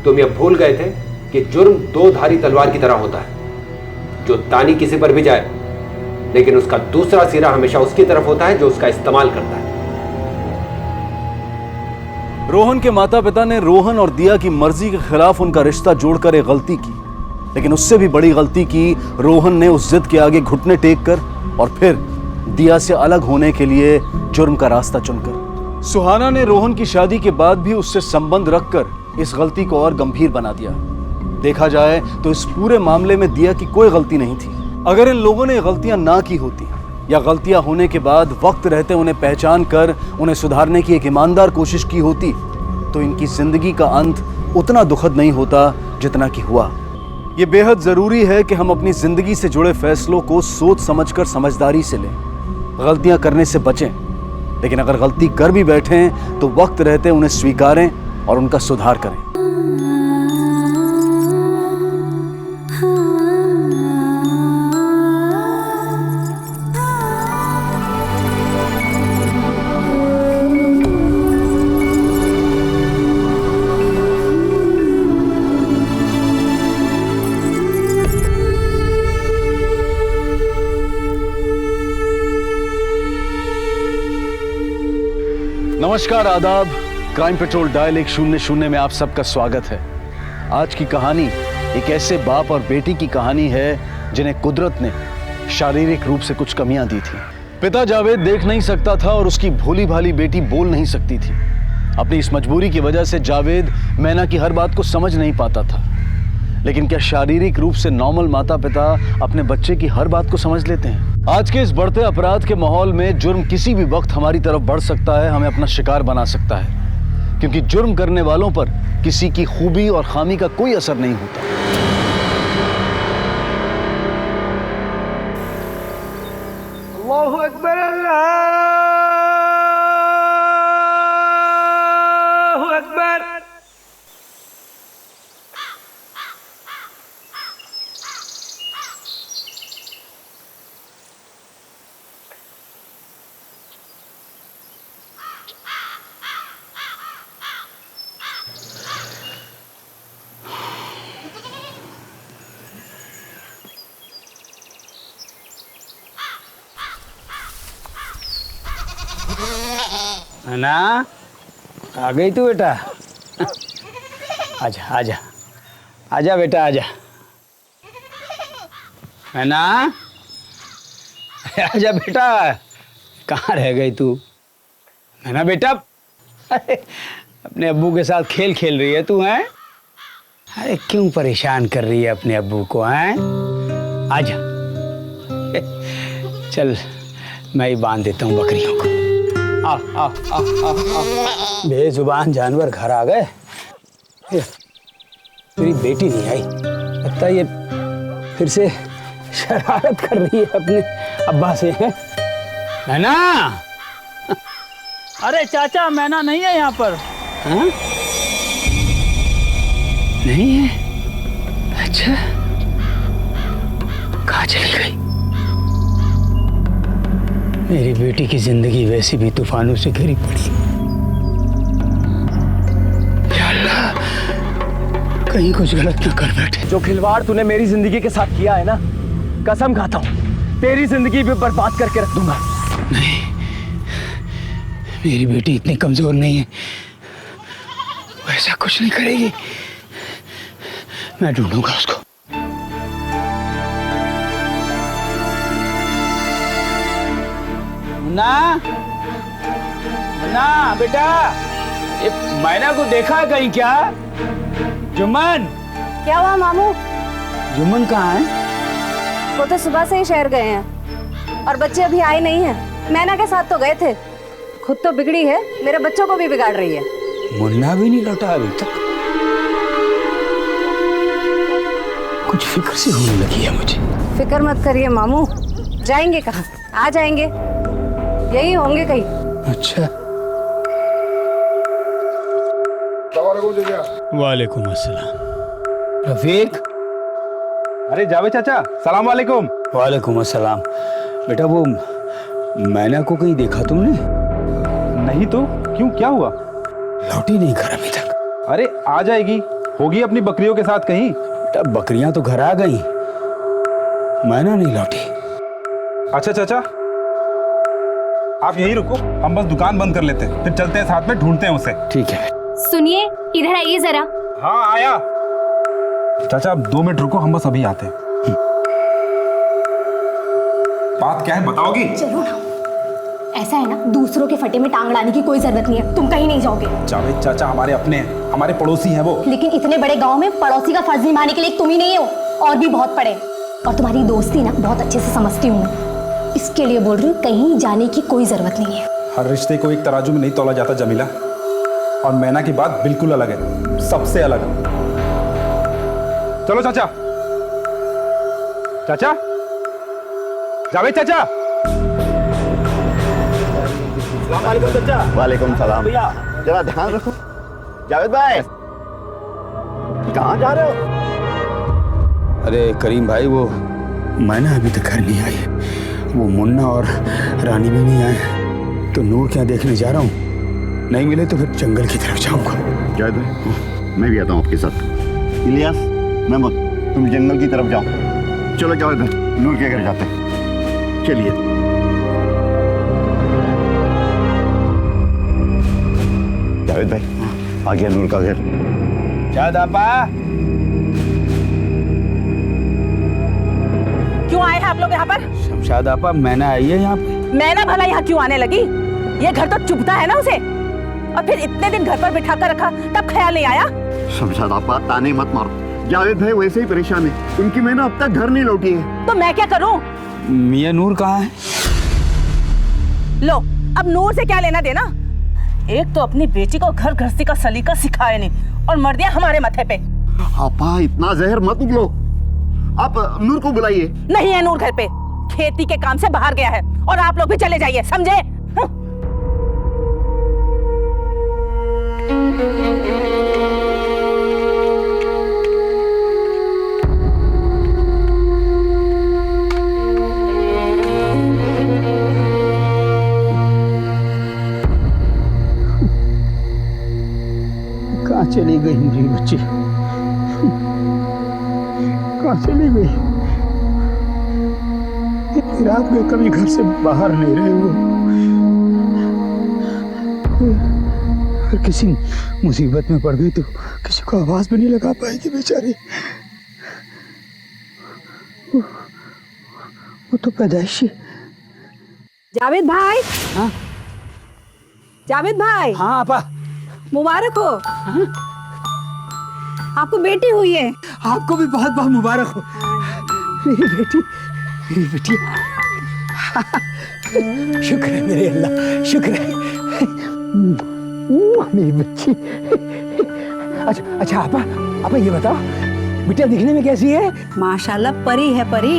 तुम ये भूल गए थे कि जुर्म 2 धारी तलवार की तरह होता है, जो तानी किसी पर भी जाए, लेकिन उसका दूसरा सिरा हमेशा उसकी तरफ होता है जो उसका इस्तेमाल करता है। रोहन के माता पिता ने रोहन और दिया की मर्जी के खिलाफ उनका रिश्ता जोड़कर एक गलती की, लेकिन उससे भी बड़ी गलती की रोहन ने उस जिद के आगे घुटने टेक कर, और फिर दिया से अलग होने के लिए जुर्म का रास्ता चुनकर। सुहाना ने रोहन की शादी के बाद भी उससे संबंध रखकर इस गलती को और गंभीर बना दिया। देखा जाए तो इस पूरे मामले में दिया की कोई गलती नहीं थी। अगर इन लोगों ने गलतियां ना की होती, या गलतियां होने के बाद वक्त रहते उन्हें पहचान कर उन्हें सुधारने की एक ईमानदार कोशिश की होती, तो इनकी जिंदगी का अंत उतना दुखद नहीं होता जितना कि हुआ। ये बेहद जरूरी है कि हम अपनी जिंदगी से जुड़े फैसलों को सोच समझकर समझदारी से लें, गलतियां करने से बचें, लेकिन अगर गलती कर भी बैठें तो वक्त रहते उन्हें स्वीकारें और उनका सुधार करें। नमस्कार, आदाब। क्राइम पेट्रोल डायल 100 में आप सबका स्वागत है। आज की कहानी एक ऐसे बाप और बेटी की कहानी है जिन्हें कुदरत ने शारीरिक रूप से कुछ कमियां दी थी। पिता जावेद देख नहीं सकता था और उसकी भोली भाली बेटी बोल नहीं सकती थी। अपनी इस मजबूरी की वजह से जावेद मैना की हर बात को समझ नहीं पाता था। लेकिन क्या शारीरिक रूप से नॉर्मल माता पिता अपने बच्चे की हर बात को समझ लेते हैं? आज के इस बढ़ते अपराध के माहौल में जुर्म किसी भी वक्त हमारी तरफ बढ़ सकता है, हमें अपना शिकार बना सकता है, क्योंकि जुर्म करने वालों पर किसी की खूबी और खामी का कोई असर नहीं होता। अल्लाहु अकबर, अल्लाहु अकबर। ना आ गई तू बेटा? आजा आजा आजा बेटा आजा। है ना? आजा बेटा, कहाँ रह गई तू? है ना बेटा? अपने अब्बू के साथ खेल खेल रही है तू, हैं? अरे क्यों परेशान कर रही है अपने अब्बू को, हैं? आजा, चल मैं ही बांध देता हूँ बकरियों को। आ आ आ आ आ बेजुबान जानवर घर आ गए। तेरी बेटी नहीं आई, लगता है ये फिर से शरारत कर रही है अपने अब्बा से, है ना? अरे चाचा, मैना नहीं है यहाँ पर। हाँ? नहीं है? अच्छा, कहाँ चली गई? मेरी बेटी की जिंदगी वैसी भी तूफानों से घिरी पड़ी। या अल्लाह, कहीं कुछ गलत ना कर बैठे। जो खिलवाड़ तूने मेरी जिंदगी के साथ किया है ना, कसम खाता हूँ तेरी जिंदगी भी बर्बाद करके रख दूंगा। नहीं, मेरी बेटी इतनी कमजोर नहीं है, वैसा कुछ नहीं करेगी। मैं ढूंढूंगा उसको। ना ना बेटा, ये मैना को देखा है कहीं क्या? जुम्मन, क्या हुआ मामू? जुम्मन कहाँ है? वो तो सुबह से ही शहर गए हैं और बच्चे अभी आए नहीं हैं। मैना के साथ तो गए थे, खुद तो बिगड़ी है, मेरे बच्चों को भी बिगाड़ रही है। मुन्ना भी नहीं लौटा अभी तक। कुछ फिक्र सी होने लगी है मुझे। फिक्र मत करिए मामू, जाएंगे कहाँ? आ जाएंगे, यही होंगे कहीं। अच्छा, वालेकुम अस्सलाम। रफीक। अरे जावेद चाचा, सलाम वालेकुम। वालेकुम अस्सलाम। बेटा वो मैना को कहीं देखा तुमने? नहीं तो क्यों, क्या हुआ? लौटी नहीं घर अभी तक। अरे आ जाएगी, होगी अपनी बकरियों के साथ कहीं। बेटा बकरियां तो घर आ गई, मैना नहीं लौटी। अच्छा चाचा, आप यहीं रुको, हम बस दुकान बंद कर लेते हैं, फिर चलते हैं साथ में, ढूंढते हैं उसे। ठीक है। सुनिए, इधर आइए जरा। हाँ आया। चाचा आप 2 मिनट रुको, हम बस अभी आते हैं। बात क्या है बताओगी? चलो ना, ऐसा है ना, दूसरों के फटे में टांग लाने की कोई जरूरत नहीं है, तुम कहीं नहीं जाओगे। जावेद चाचा हमारे अपने हैं, हमारे पड़ोसी हैं वो। लेकिन इतने बड़े गांव में पड़ोसी का फर्ज निभाने के लिए तुम ही नहीं हो, और भी बहुत पड़े। और तुम्हारी दोस्ती ना बहुत अच्छे से समझती हूँ मैं, इसके लिए बोल रही हूँ, कहीं जाने की कोई जरूरत नहीं है। हर रिश्ते को एक तराजू में नहीं तोला जाता जमीला, और मैना की बात बिल्कुल अलग है, सबसे अलग। चलो चाचा। चाचा, जावेद चाचा। वालेकुम चाचा। वालेकुम सलाम। भैया जरा ध्यान रखो। जावेद भाई कहाँ जा रहे हो? अरे करीम भाई, वो मैना अभी तक घर नहीं आई है, वो मुन्ना और रानी भी नहीं आए, तो नूर क्या देखने जा रहा हूँ। नहीं मिले तो फिर जंगल की तरफ जाऊंगा। जावेद भाई मैं भी आता हूँ आपके साथ। इलियास, महमूद, तुम जंगल की तरफ जाओ। चलो जावेद भाई, नूर के घर जाते हैं। चलिए। जावेद भाई आ गया नूर का घर। शायद आपा। क्यों आए हैं आप लोग यहाँ पर? शमशाद आपा, मैना आई है यहाँ पे। मैना भला यहाँ क्यों आने लगी? ये घर तो चुभता है ना उसे, और फिर इतने दिन घर पर बिठा कर रखा, तब ख्याल नहीं आया? शमशाद आपा ताने मत मारो, जावेद भाई वैसे ही परेशान है, उनकी मैना अब तक घर नहीं लौटी है। तो मैं क्या करूँ? मियां नूर कहाँ है? लो, अब नूर से क्या लेना देना? एक तो अपनी बेटी को घर गृहस्थी का सलीका सिखाया नहीं, और मर दिया हमारे माथे पे। आपा इतना जहर मत उगलो, आप नूर को बुलाइए। नहीं है नूर घर पे, खेती के काम से बाहर गया है, और आप लोग भी चले जाइए, समझे? कहाँ चली गई मेरी बच्ची? कहाँ चली गई? इतनी रात में कभी घर से बाहर नहीं रहे वो। अगर किसी मुसीबत में पड़ गई तो किसी को आवाज भी नहीं लगा पाएगी बेचारी। वो तो पैदाइशी। जावेद भाई। हाँ जावेद भाई। हाँ आपा। मुबारक हो। हाँ? आपको बेटी हुई है। आपको भी बहुत बहुत मुबारक हो। मेरी बेटी, मेरी बेटी। शुक्र है मेरे अल्लाह, शुक्र है। मेरी बच्ची। अच्छा आपा ये बताओ, बेटा दिखने में कैसी है? माशाल्लाह परी है, परी।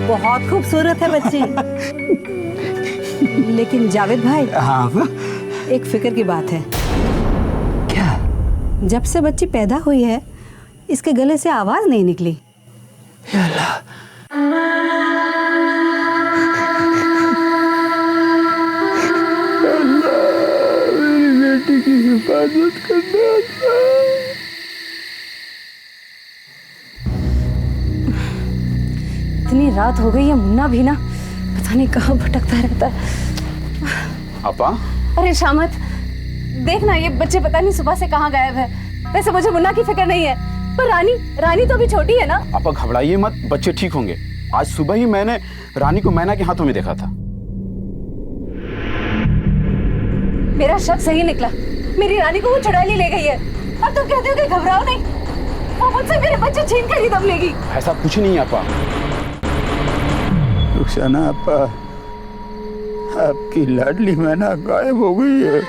बहुत खूबसूरत है बच्ची। लेकिन जावेद भाई। हाँ आपा। एक फिक्र की बात है। क्या? जब से बच्ची पैदा हुई है, इसके गले से आवाज नहीं निकली। या अल्लाह। मेरी बेटी की हिफाजत करना। इतनी रात हो गई है, मुन्ना भी ना पता नहीं कहाँ भटकता रहता है। आपा। अरे शामत, देखना ये बच्चे पता नहीं सुबह से कहाँ गायब है। वैसे मुझे मुन्ना की फिक्र नहीं है, पर रानी तो अभी छोटी है ना। आपा घबराइए मत, बच्चे ठीक होंगे। आज सुबह ही मैंने रानी को मैना के हाथों में देखा था। मेरा शक सही निकला, मेरी रानी को वो चुड़ैल ले गई है। और तुम कहते हो कि घबराओ नहीं, वो मुझसे मेरे बच्चे छीन कर ही दम लेगी। ऐसा कुछ नहीं आपा। रुखसाना आपा, आपकी लाडली मैना गायब हो गई है।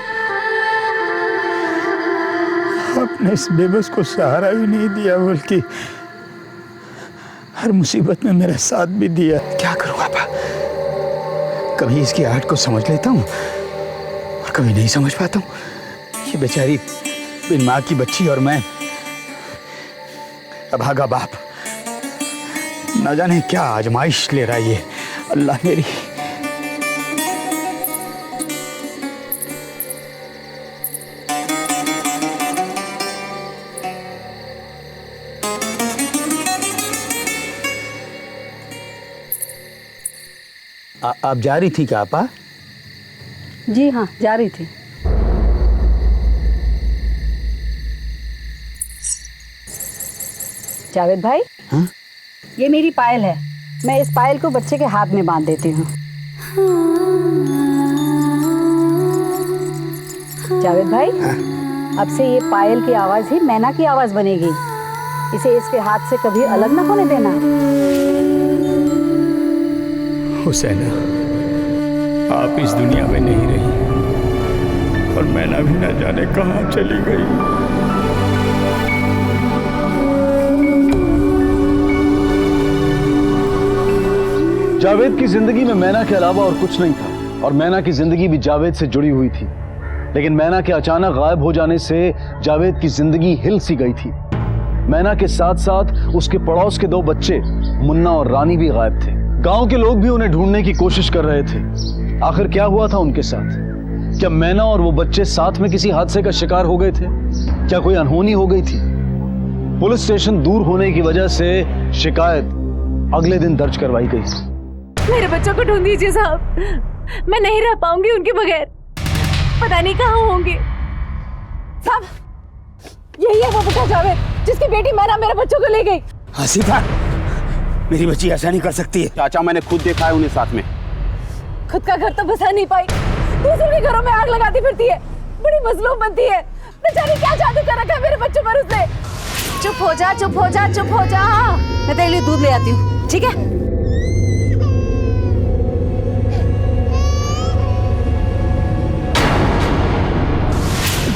आपने इस बेबस को सहारा ही नहीं दिया, बल्कि हर मुसीबत में मेरा साथ भी दिया। क्या करूं आपा? कभी इसकी आहट को समझ लेता हूँ और कभी नहीं समझ पाता हूँ। ये बेचारी बिन माँ की बच्ची और मैं अभागा बाप, न जाने क्या आजमाइश ले रहा है ये अल्लाह मेरी। आप जा रही थी क्या आपा? जी हाँ, जा रही थी। जावेद भाई। हाँ? ये मेरी पायल है, मैं इस पायल को बच्चे के हाथ में बांध देती हूँ। जावेद भाई। हाँ? अब से ये पायल की आवाज ही मैना की आवाज बनेगी। इसे इसके हाथ से कभी अलग ना होने देना। हुसैना, आप इस दुनिया में नहीं रही और मैना भी न जाने कहाँ चली गई। जावेद की जिंदगी में मैना के अलावा और कुछ नहीं था और मैना की जिंदगी भी जावेद से जुड़ी हुई थी। लेकिन मैना के अचानक गायब हो जाने से जावेद की जिंदगी हिल सी गई थी। मैना के साथ साथ उसके पड़ोस के 2 बच्चे मुन्ना और रानी भी गायब थे। गांव के लोग भी उन्हें ढूंढने की कोशिश कर रहे थे। आखिर क्या हुआ था उनके साथ? क्या मैना और वो बच्चे साथ में किसी हादसे का शिकार हो गए थे? क्या कोई अनहोनी हो गई थी? पुलिस स्टेशन दूर होने की वजह से शिकायत अगले दिन दर्ज करवाई गई। मेरे बच्चों को ढूंढ दीजिए साहब, मैं नहीं रह पाऊंगी उनके बगैर, पता नहीं कहाँ होंगे। साहब, यही है वो बेटा जावेद जिसकी बेटी मैना मेरे बच्चों को ले गई। आसिफा, मेरी बच्ची ऐसा नहीं कर सकती है। चाचा मैंने खुद देखा है उन्हें साथ में। खुद का घर तो बसा नहीं पाई, दूसरों के घरों में आग लगाती फिरती है, बड़ी मजलूम बनती है। बेचारी क्या जादू कर रखा है मेरे बच्चों पर उसने। चुप हो जा, चुप हो जा, चुप हो जा। मैं तेरे लिए दूध ले आती हूँ, ठीक है?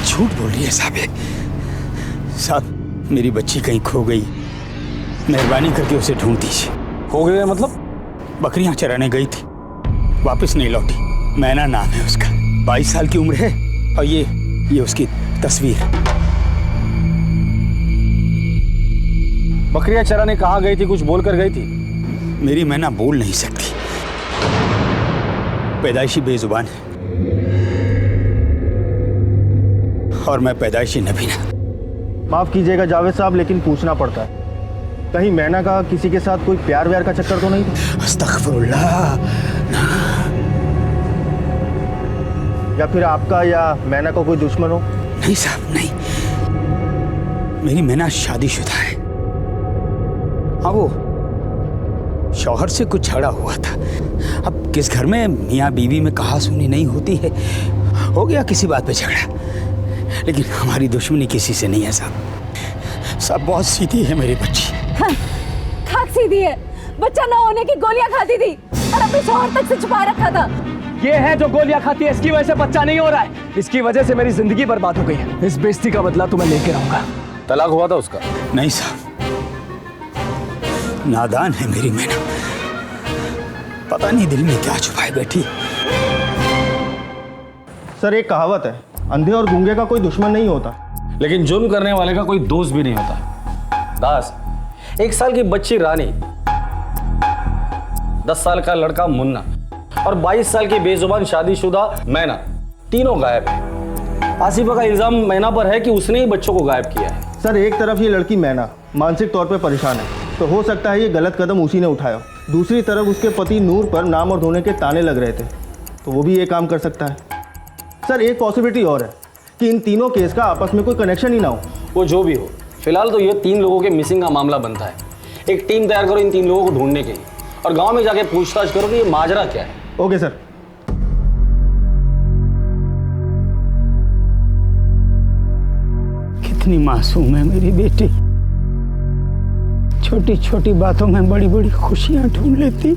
झूठ बोल रही है साहब, मेरी बच्ची कहीं खो गई, मेहरबानी करके उसे ढूंढ दीजिए। खो गए मतलब? बकरियां चराने गई थी, वापस नहीं लौटी। मैना नाम है उसका, 22 साल की उम्र है और ये उसकी तस्वीर। बकरियां चराने कहाँ गई थी? कुछ बोल कर गई थी? मेरी मैना बोल नहीं सकती, पैदाइशी बेजुबान है और मैं पैदाइशी नबीना। माफ कीजिएगा जावेद साहब, लेकिन पूछना पड़ता है, कहीं मैना का किसी के साथ कोई प्यार व्यार का चक्कर तो नहीं था? अस्तगफिरुल्लाह। या फिर आपका या मैना का कोई दुश्मन हो? नहीं साहब, नहीं, मेरी मैना शादीशुदा है। हाँ, वो शौहर से कुछ झगड़ा हुआ था। अब किस घर में मियाँ बीवी में कहा सुनी नहीं होती है, हो गया किसी बात पे झगड़ा। लेकिन हमारी दुश्मनी किसी से नहीं है साहब, बहुत सीधी है मेरी बच्ची। हाँ, खाक सीधी है, बच्चा ना होने की गोलियां खाती थी और अपने शौहर तक से छुपा रखा था। ये है जो गोलियां खाती है, इसकी वजह से बच्चा नहीं हो रहा है, इसकी वजह से मेरी जिंदगी बर्बाद हो गई है। इस बेइज्जती का बदला तो मैं लेके रहूंगा। तलाक हुआ था उसका? नहीं साहब, नादान है मेरी मैना, पता नहीं दिल में क्या छुपाए बैठी। सर, एक कहावत है, अंधे और गूंगे का कोई दुश्मन नहीं होता, लेकिन जुर्म करने वाले का कोई दोस्त भी नहीं होता। दास, 1 साल की बच्ची रानी, 10 साल का लड़का मुन्ना और 22 साल की बेजुबान शादीशुदा मैना, तीनों गायब है। आसिफा का इल्जाम मैना पर है कि उसने ही बच्चों को गायब किया है। सर, एक तरफ ये लड़की मैना मानसिक तौर पर परेशान है, तो हो सकता है ये गलत कदम उसी ने उठाया। दूसरी तरफ उसके पति नूर पर नाम और धोने के ताने लग रहे थे, तो वो भी ये काम कर सकता है। सर, एक पॉसिबिलिटी और है कि इन तीनों केस का आपस में कोई कनेक्शन ही ना हो। वो जो भी हो, फिलहाल तो ये 3 लोगों के मिसिंग का मामला बनता है। एक टीम तैयार करो इन 3 लोगों को ढूंढने के लिए और गांव में जाके पूछताछ करो कि ये माजरा क्या है। Okay sir. कितनी मासूम है मेरी बेटी, छोटी छोटी बातों में बड़ी बड़ी खुशियां ढूंढ लेती।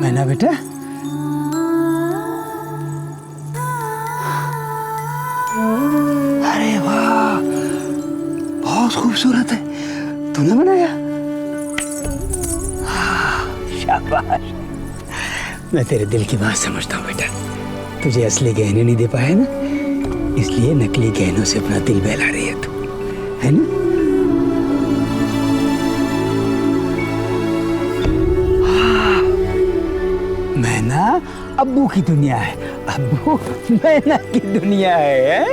मैना बेटा, अरे वाह, बहुत खूबसूरत है, तूने बनाया? शाबाश, मैं तेरे दिल की बात समझता हूँ बेटा। तुझे असली गहने नहीं दे पाया ना, इसलिए नकली गहनों से अपना दिल बहला रही है तू, है ना? मैना अब्बू की दुनिया है, अब्बू मैना की दुनिया है।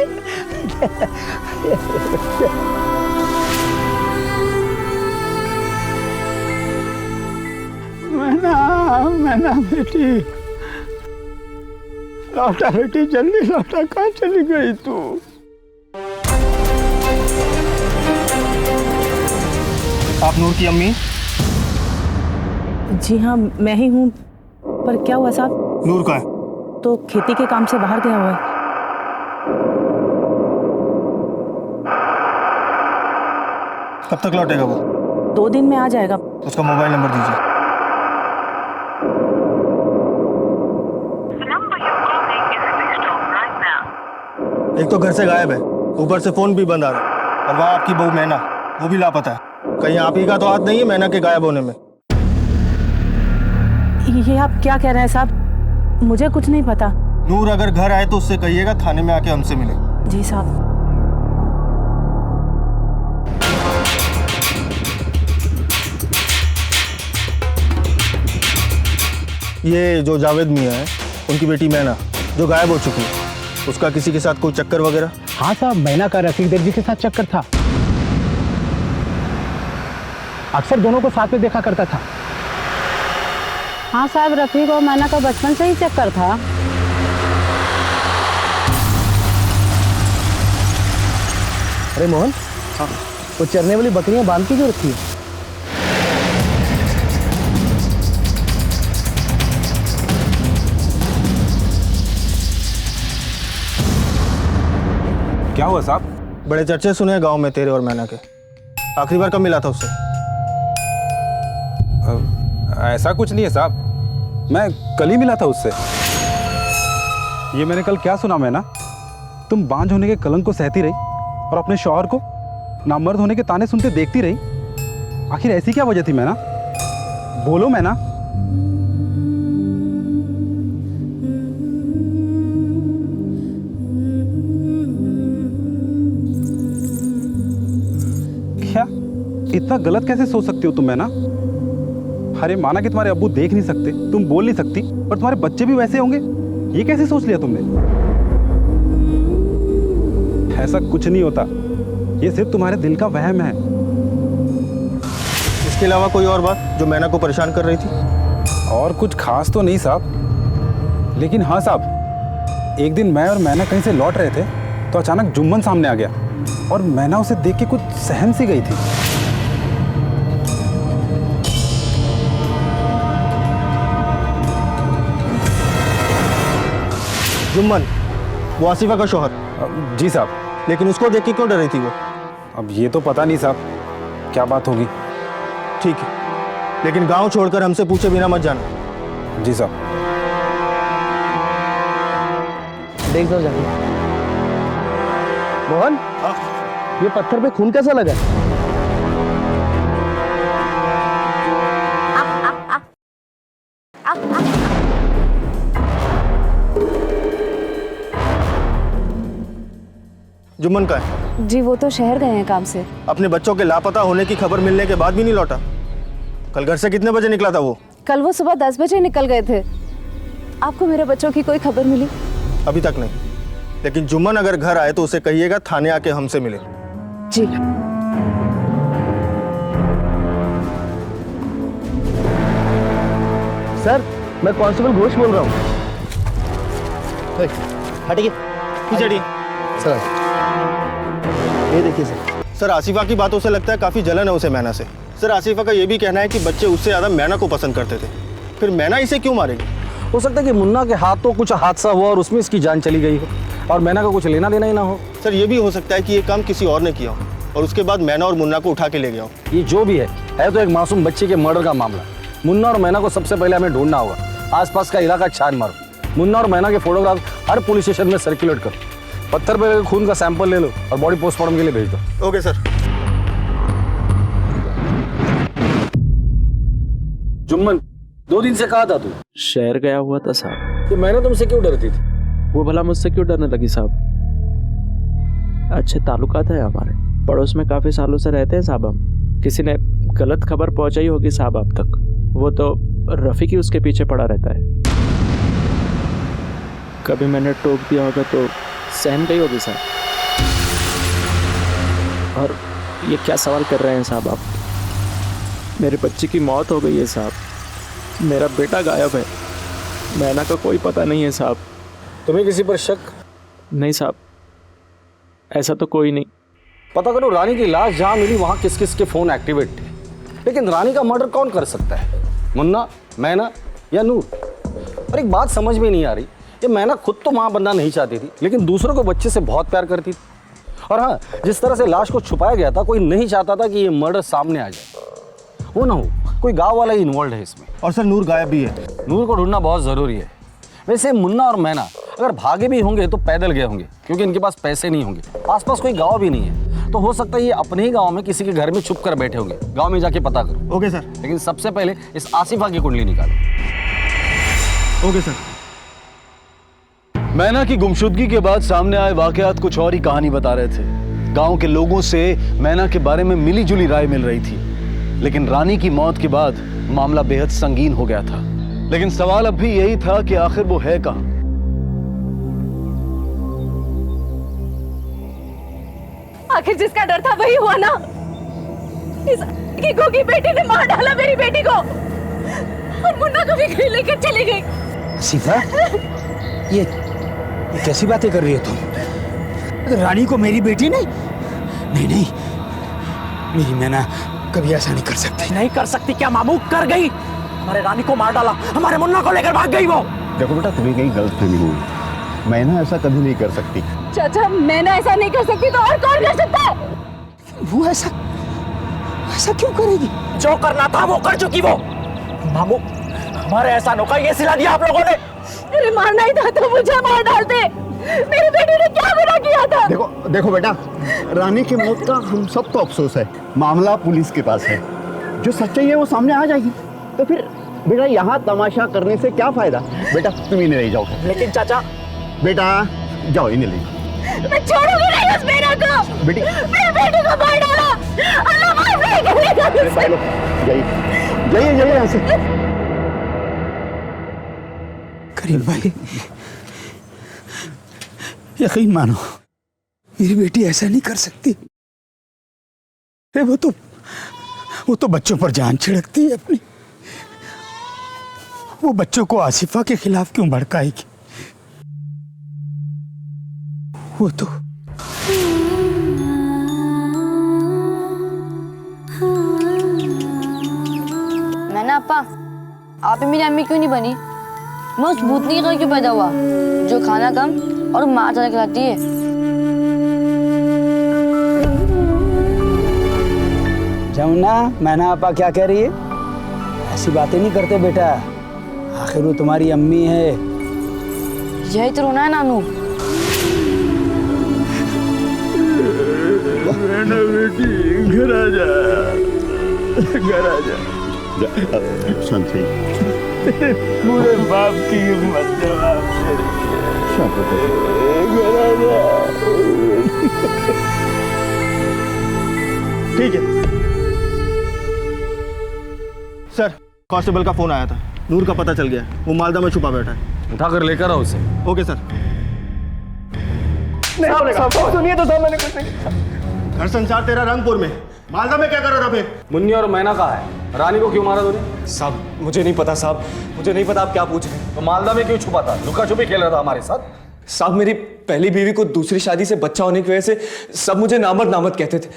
मैना बेटी, लौटा बेटी, जल्दी लौटा, कहाँ चली गई तू? आप नूर की अम्मी? जी हाँ, मैं ही हूँ। पर क्या हुआ साहब? नूर का है तो खेती के काम से बाहर गया हुआ है। कब तक लौटेगा वो? 2 दिन में आ जाएगा। उसका मोबाइल नंबर दीजिए। एक तो घर से गायब है, ऊपर से फोन भी बंद आ रहा है, और वहाँ आपकी बहू मैना, वो भी लापता है। कहीं आप ही का तो हाथ नहीं है मैना के गायब होने में? ये आप क्या कह रहे हैं साहब? मुझे कुछ नहीं पता। नूर अगर घर आए तो उससे कहिएगा थाने में आके हमसे मिले। जी साहब। ये जो जावेद मियाँ है, उनकी बेटी मैना जो गायब हो चुकी है, उसका किसी के साथ कोई चक्कर वगैरह? हाँ साहब, मैना का रफीक दर्जी के साथ चक्कर था। अक्सर दोनों को साथ में देखा करता था। हाँ साहब, रफीक और मैना का बचपन से ही चक्कर था। अरे मोहन, हाँ, वो चरने वाली बकरियां बांध के क्यों रखी है? क्या हुआ साहब? बड़े चर्चे सुने हैं गांव में तेरे और मैना के। आखिरी बार कब मिला था उससे? ऐसा कुछ नहीं है साहब, मैं कल ही मिला था उससे। ये मैंने कल क्या सुना मैना? तुम बांझ होने के कलंक को सहती रही और अपने शौहर को नामर्द होने के ताने सुनते देखती रही। आखिर ऐसी क्या वजह थी मैना? बोलो मैना। क्या इतना गलत कैसे सोच सकती हो तुम मैना? अरे माना कि तुम्हारे अब्बू देख नहीं सकते, तुम बोल नहीं सकती, पर तुम्हारे बच्चे भी वैसे होंगे, ये कैसे सोच लिया तुमने? ऐसा कुछ नहीं होता, ये सिर्फ तुम्हारे दिल का वहम है। इसके अलावा कोई और बात जो मैना को परेशान कर रही थी? और कुछ खास तो नहीं साहब, लेकिन हाँ साहब, एक दिन मैं और मैना कहीं से लौट रहे थे तो अचानक जुम्मन सामने आ गया और मैना उसे देख के कुछ सहम सी गई थी। जुम्मन, वो आसिफा का शौहर? जी साहब। लेकिन उसको देख के क्यों डर रही थी वो? अब ये तो पता नहीं साहब, क्या बात होगी। ठीक है, लेकिन गांव छोड़कर हमसे पूछे बिना मत जाना। जी साहब। देख दो जाके। मोहन, ये पत्थर पे खून कैसा लगा? जुम्मन का है? जी वो तो शहर गए हैं काम से। अपने बच्चों के लापता होने की खबर मिलने के बाद भी नहीं लौटा। कल घर से कितने बजे निकला था वो? कल वो सुबह 10 बजे निकल गए थे। आपको मेरे बच्चों की कोई खबर मिली? अभी तक नहीं, लेकिन जुम्मन अगर घर आए तो उसे कहिएगा थाने आके हमसे मिले। जी। सर, मैं कांस्टेबल घोष बोल रहा हूँ। हटिए, पीछे हटिए। सर, ये देखिए सर। सर, आसिफा की बातों से लगता है काफी जलन है उसे मैना से। सर, आसिफा का ये भी कहना है कि बच्चे उससे ज्यादा मैना को पसंद करते थे, फिर मैना इसे क्यों मारेगी? हो सकता है कि मुन्ना के हाथों कुछ हादसा हुआ और उसमें इसकी जान चली गई हो और मैना का कुछ लेना देना ही ना हो। सर, ये भी हो सकता है कि ये काम किसी और ने किया हो और उसके बाद मैना और मुन्ना को उठा के ले गया हो। ये जो भी है तो एक मासूम बच्चे के मर्डर का मामला। मुन्ना और मैना को सबसे पहले हमें ढूंढना होगा। आसपास का इलाका छान मारो। मुन्ना और मैना के फोटोग्राफ हर पुलिस स्टेशन में सर्कुलेट करो। पत्थर पे खून का सैंपल ले लो और बॉडी पोस्टमार्टम के लिए भेज दो। Okay sir. जुम्मन, 2 दिन से कहा था तू? शहर गया हुआ था साहब। तो मैंने तुमसे क्यों डरती थी? वो भला मुझसे क्यों डरने लगी साहब? अच्छे ताल्लुकात है हमारे, पड़ोस में काफी सालों से रहते हैं साहब हम। किसी ने गलत खबर पहुंचाई होगी साहब आप तक। वो तो रफी की उसके पीछे पड़ा रहता है। कभी मैंने टोक दिया होगा तो सहम गई होगी साहब। और ये क्या सवाल कर रहे हैं साहब आप? मेरे बच्चे की मौत हो गई है साहब, मेरा बेटा गायब है, मैना का कोई पता नहीं है साहब। तुम्हें किसी पर शक? नहीं साहब, ऐसा तो कोई नहीं। पता करो रानी की लाश जहाँ मिली वहाँ किस किस के फोन एक्टिवेट थे। लेकिन रानी का मर्डर कौन कर सकता है? मुन्ना, मैना या नूर? और एक बात समझ में नहीं आ रही, ये मैना खुद तो माँ बनना नहीं चाहती थी, लेकिन दूसरों को बच्चे से बहुत प्यार करती थी। और हाँ, जिस तरह से लाश को छुपाया गया था, कोई नहीं चाहता था कि ये मर्डर सामने आ जाए। वो ना हो कोई गांव वाला ही इन्वॉल्व है इसमें। और सर, नूर गायब भी है। नूर को ढूंढना बहुत ज़रूरी है। वैसे मुन्ना और मैना अगर भागे भी होंगे तो पैदल गए होंगे, क्योंकि इनके पास पैसे नहीं होंगे। आसपास कोई गांव भी नहीं है, तो हो सकता है ये अपने ही गांव में किसी के घर में छुप कर बैठे होंगे। गांव में जाके पता करो। Okay sir. लेकिन सबसे पहले इस आसिफा की कुंडली निकालो। Okay sir. मैना की गुमशुदगी के बाद सामने आए वाकयात कुछ और ही कहानी बता रहे थे। गांव के लोगों से मैना के बारे में मिली जुली राय मिल रही थी, लेकिन रानी की मौत के बाद मामला बेहद संगीन हो गया था। लेकिन सवाल अब भी यही था कि आखिर वो है कहां। आखिर जिसका डर था वही हुआ ना। इस कीको की बेटी ने मार डाला मेरी बेटी को और मुन्ना को भी घर लेकर चली गई। आसिफा, ये कैसी बातें कर रही हो तुम? रानी को मेरी बेटी नहीं? नहीं नहीं, मेरी मैना कभी ऐसा नहीं कर सकती। नहीं कर सकती क्या मामू? कर गई। हमारे रानी को मार डाला, हमारे मुन्ना को लेकर भाग गई वो। देखो बेटा, तुम्हें कहीं गलतफहमी हुई। मैना ऐसा कभी नहीं कर सकती। चाचा, मैना ऐसा नहीं कर सकती तो और कौन कर सकता है? वो ऐसा क्यों करेगी? जो करना था वो कर चुकी वो। मामू, हमारे ऐसा नौका ये सिला दिया आप लोगों ने। अरे मारना ही था तो मुझे मार डालते। मेरी बेटी ने क्या गुनाह किया था? देखो बेटा, रानी की मौत का हम सबको अफसोस है। मामला पुलिस के पास है, जो सच्चाई है वो सामने आ जाएगी। तो फिर बेटा यहाँ तमाशा करने से क्या फायदा? बेटा तुम इन्हें ले जाओ। लेकिन चाचा। बेटा जाओ, इन्हें ले जाओ। मैं छोड़ूंगी नहीं उस मेरा को। बेटी, मेरी बेटी को मार डाला। अल्लाह माफ नहीं करेगा मुझसे। जाइए यहाँ से। करीम भाई, यकीन मानो, मेरी बेटी ऐसा नहीं कर सकती। अरे वो तो बच्चों पर जान छिड़कती है अपनी। वो बच्चों को आसिफा के खिलाफ क्यों भड़काएगी? वो तो मैना अपा, आप ही मेरी अम्मी क्यों नहीं बनी? मैं उस भूतनी का क्यों पैदा हुआ जो खाना कम और मार ज्यादा खिलाती है? जमुना, मैना आपा क्या कह रही है? ऐसी बातें नहीं करते बेटा, आखिर वो तुम्हारी अम्मी है। यही तो रोना है नानू। मैना बेटी, घर आ जा, घर आ जा। शांत पूरे बाप की हिम्मत जवाब दे रही है। ठीक है सर, कांस्टेबल का फोन आया था। नूर का पता चल गया, वो मालदा में छुपा बैठा है। उठाकर लेकर आओ उसे। Okay sir. सुनिए तो साहब, मैंने कुछ नहीं। घर संसार तेरा रंगपुर में, मालदा में क्या कर रहा था फिर? मुन्नी और मैना कहाँ है? रानी को क्यों मारा तूने? साहब मुझे नहीं पता साहब, मुझे नहीं पता आप क्या पूछ रहे हैं। तो मालदा में क्यों छुपा था? लुका छुपी खेल रहा था हमारे साथ? साहब मेरी पहली बीवी को दूसरी शादी से बच्चा होने की वजह से सब मुझे नामर्द कहते थे।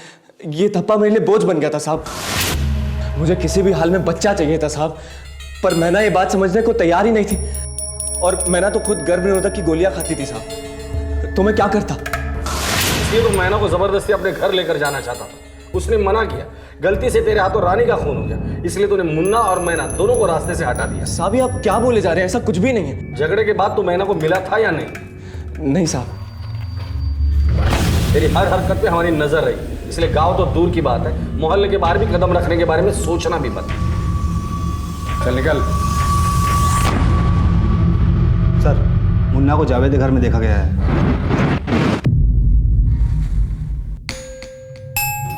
ये धप्पा मेरे लिए बोझ बन गया था साहब। मुझे किसी भी हाल में बच्चा चाहिए था साहब, पर मैना ये बात समझने को तैयार ही नहीं थी। और मैना तो खुद गर्भनिरोधक की गोलियां खाती थी साहब, तो मैं क्या करता? इसलिए तो मैना को जबरदस्ती अपने घर लेकर जाना चाहता था, उसने मना किया। गलती से तेरे हाथों रानी का खून हो गया, इसलिए तूने मुन्ना और मैना दोनों को रास्ते से हटा दिया। साहब ये आप क्या बोले जा रहे हैं? ऐसा कुछ भी नहीं है। झगड़े के बाद तो मैना को मिला था या नहीं? नहीं साहब। तेरी हर हरकत पे हमारी नजर रही, इसलिए गांव तो दूर की बात है, मोहल्ले के बाहर भी कदम रखने के बारे में सोचना भी बंद। चल निकल। सर, मुन्ना को जावेद के घर में देखा गया है।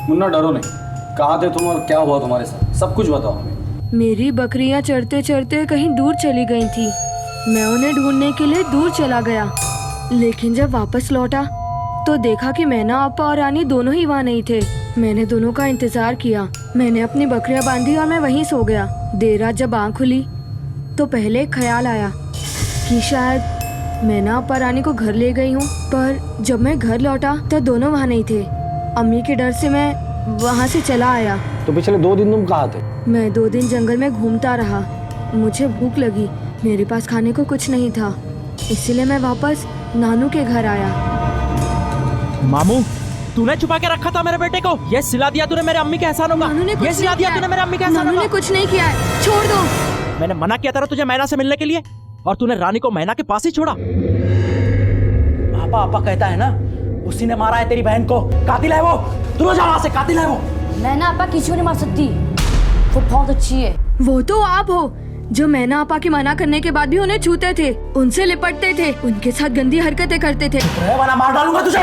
मुन्ना डरो नहीं, कहाँ थे तुम और क्या हुआ तुम्हारे साथ? सब कुछ बताओ हमें। मेरी बकरियां चढ़ते चढ़ते कहीं दूर चली गई थी। मैं उन्हें ढूंढने के लिए दूर चला गया, लेकिन जब वापस लौटा तो देखा कि मैना आपा और रानी दोनों ही वहाँ नहीं थे। मैंने दोनों का इंतजार किया। मैंने अपनी बकरियां बांधी और मैं वहीं सो गया। देर रात जब आँख खुली तो पहले एक ख्याल आया कि शायद मैना आपा रानी को घर ले गई हूँ, पर जब मैं घर लौटा तो दोनों वहाँ नहीं थे। अम्मी के डर से मैं वहाँ से चला आया। तो पिछले 2 दिन तुम कहाँ थे? मैं 2 दिन जंगल में घूमता रहा। मुझे भूख लगी, मेरे पास खाने को कुछ नहीं था, इसलिए मैं वापस नानू के घर आया। मामू, तूने छुपा के रखा था मेरे बेटे को? ये सिला दिया तूने मेरे अम्मी के एहसानों का? ये सिला दिया तूने मेरे अम्मी के एहसानों का? नानू ने कुछ नहीं किया है, छोड़ दो। मैंने मना किया था तुझे मैना से मिलने के लिए। और तूने रानी को मैना के पास ही छोड़ा। आपा आपा कहता है ना, उसी ने मारा है तेरी बहन को, कातिल है वो। तू जा वहां से, कातिल है वो। मैना आपा किसी नहीं मार सकती, वो बहुत अच्छी है। वो तो आप हो जो मैना आपा के मना करने के बाद भी उन्हें छूते थे, उनसे लिपटते थे, उनके साथ गंदी हरकतें करते थे। वरना मार डालूंगा तुझे।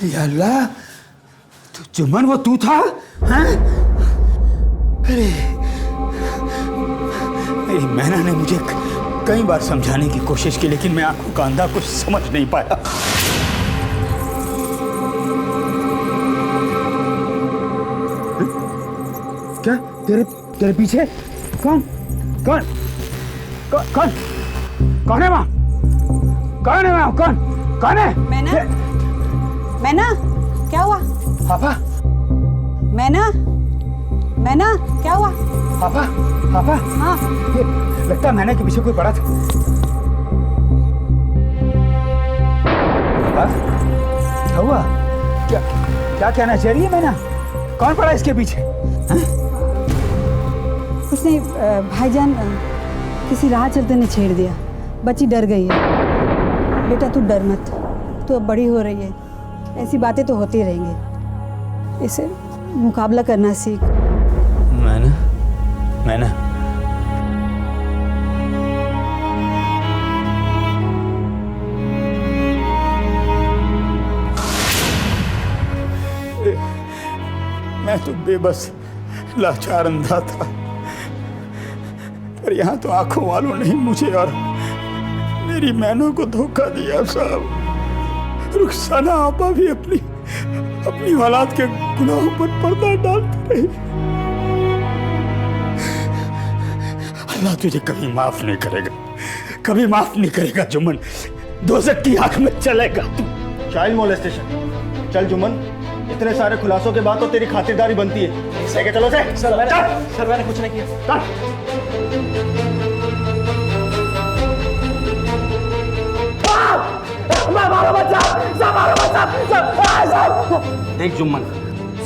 या अल्लाह, तो जुम्मन वो तू था? हाँ? अरे मेरी मैना ने मुझे कई बार समझाने की कोशिश की, लेकिन मैं आंखों का अंधा कुछ समझ नहीं पाया। क्या तेरे पीछे कौन कौन कौन कौन कौन है वहाँ? कौन है वहाँ? कौन है? मैना, मैना, क्या हुआ? पापा, मैना, मैना, क्या हुआ? पापा, पापा, हाँ, लगता है मैना के पीछे कोई पड़ा था। पापा, क्या हुआ? क्या कहना चाह रही है मैना? कौन पड़ा इसके पीछे? कुछ नहीं भाईजान, किसी राह चलते ने छेड़ दिया, बच्ची डर गई है। बेटा तू डर मत, तू अब बड़ी हो रही है, ऐसी बातें तो होती रहेंगी, इसे मुकाबला करना सीख। मैना मैं तो बेबस लाचार अंधा था, पर यहाँ तो आंखों वालों ने मुझे और मेरी मैनों को धोखा दिया साहब। रुखसाना आपा भी अपनी औलाद के गुनाहों पर पर्दा डालती रही। अल्लाह तुझे कभी माफ नहीं करेगा, कभी माफ नहीं करेगा जुम्मन, दोज़ख की आंख में चलेगा तू। Child molestation. चल जुम्मन, इतने सारे खुलासों के बाद तो तेरी खातिरदारी बनती है। सही चलो से। सर मैंने कुछ नहीं किया। देख जुम्मन,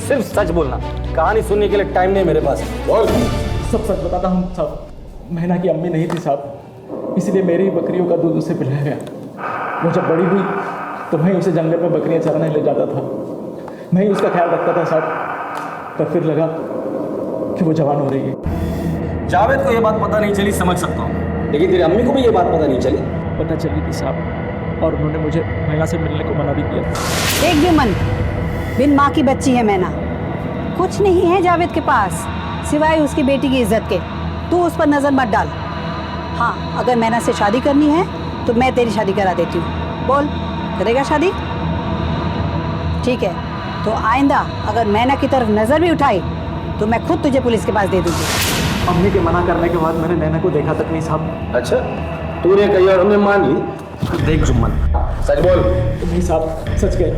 सिर्फ सच बोलना, कहानी सुनने के लिए टाइम नहीं मेरे पास। सब सच बताता हूँ साहब, मैना की अम्मी नहीं थी साहब, इसलिए मेरी बकरियों का दूध उसे पिलाया गया। वो जब बड़ी हुई तो मैं उसे जंगल में बकरियां चराने ले जाता था, मैं ही उसका ख्याल रखता था साहब। पर फिर लगा कि वो जवान हो रही है। जावेद को ये बात पता नहीं चली, समझ सकता हूँ, लेकिन तेरी अम्मी को भी ये बात पता नहीं चली। पता चली थी साहब, और उन्होंने मुझे मैना से मिलने को मना भी किया। एक जुम्मन, बिन माँ की बच्ची है मैना, कुछ नहीं है जावेद के पास सिवाय उसकी बेटी की इज्जत के। तू उस पर नजर मत डाल। हाँ, अगर मैना से शादी करनी है तो मैं तेरी शादी करा देती हूँ। बोल, करेगा शादी? ठीक है, तो आइंदा अगर मैना की तरफ नजर भी उठाई तो मैं खुद तुझे पुलिस के पास दे दूंगी। अम्मी के मना करने के बाद मैंने नैना को देखा तक नहीं साहब। अच्छा, तूने कही और हमने मान ली। देख जुम्मन, सच बोल। नहीं साहब, सच कह।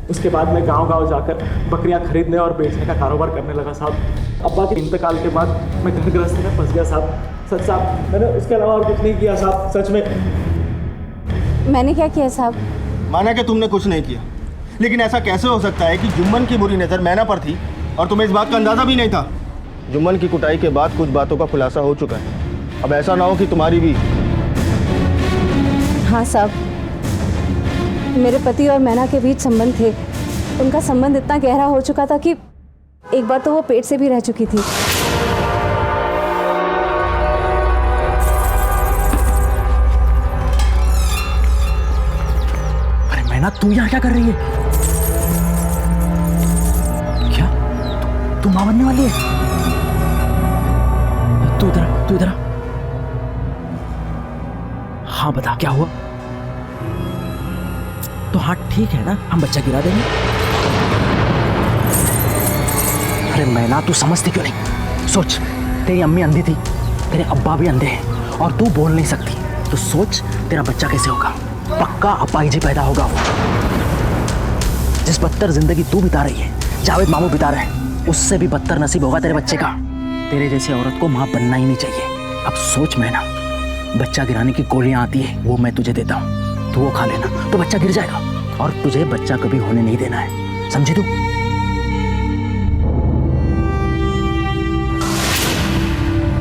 उसके बाद मैं गांव-गांव जाकर बकरियां खरीदने और बेचने का कारोबार करने लगा साहब। अब्बा के इंतकाल के बाद मैं घर गृहस्थी में फंस गया साहब। सच साहब, मैंने उसके अलावा और कुछ नहीं किया साहब, सच में। मैंने क्या किया साहब? माना कि तुमने कुछ नहीं किया, लेकिन ऐसा कैसे हो सकता है कि जुम्मन की बुरी नज़र मैना पर थी और तुम्हें इस बात का अंदाज़ा भी नहीं था? जुम्मन की कुटाई के बाद कुछ बातों का खुलासा हो चुका है, अब ऐसा ना हो कि तुम्हारी भी। हाँ साहब, मेरे पति और मैना के बीच संबंध थे। उनका संबंध इतना गहरा हो चुका था कि एक बार तो वो पेट से भी रह चुकी थी। अरे मैना, तू यहाँ क्या कर रही है? क्या तू मां बनने वाली है? तू इधर आ। हाँ बता, क्या हुआ? तो हाँ ठीक है ना, हम बच्चा गिरा देंगे। अरे मैना, तू समझती क्यों नहीं? सोच, तेरी अम्मी अंधी थी, तेरे अब्बा भी अंधे हैं और तू बोल नहीं सकती, तो सोच तेरा बच्चा कैसे होगा। पक्का अपाहिज पैदा होगा वो। जिस बदतर जिंदगी तू बिता रही है, जावेद मामू बिता रहे हैं, उससे भी बदतर नसीब होगा तेरे बच्चे का। तेरे जैसी औरत को माँ बनना ही नहीं चाहिए। अब सोच मैना, बच्चा गिराने की गोलियां आती है, वो मैं तुझे देता हूँ, तू वो खा लेना तो बच्चा गिर जाएगा, और तुझे बच्चा कभी होने नहीं देना है, समझी तू?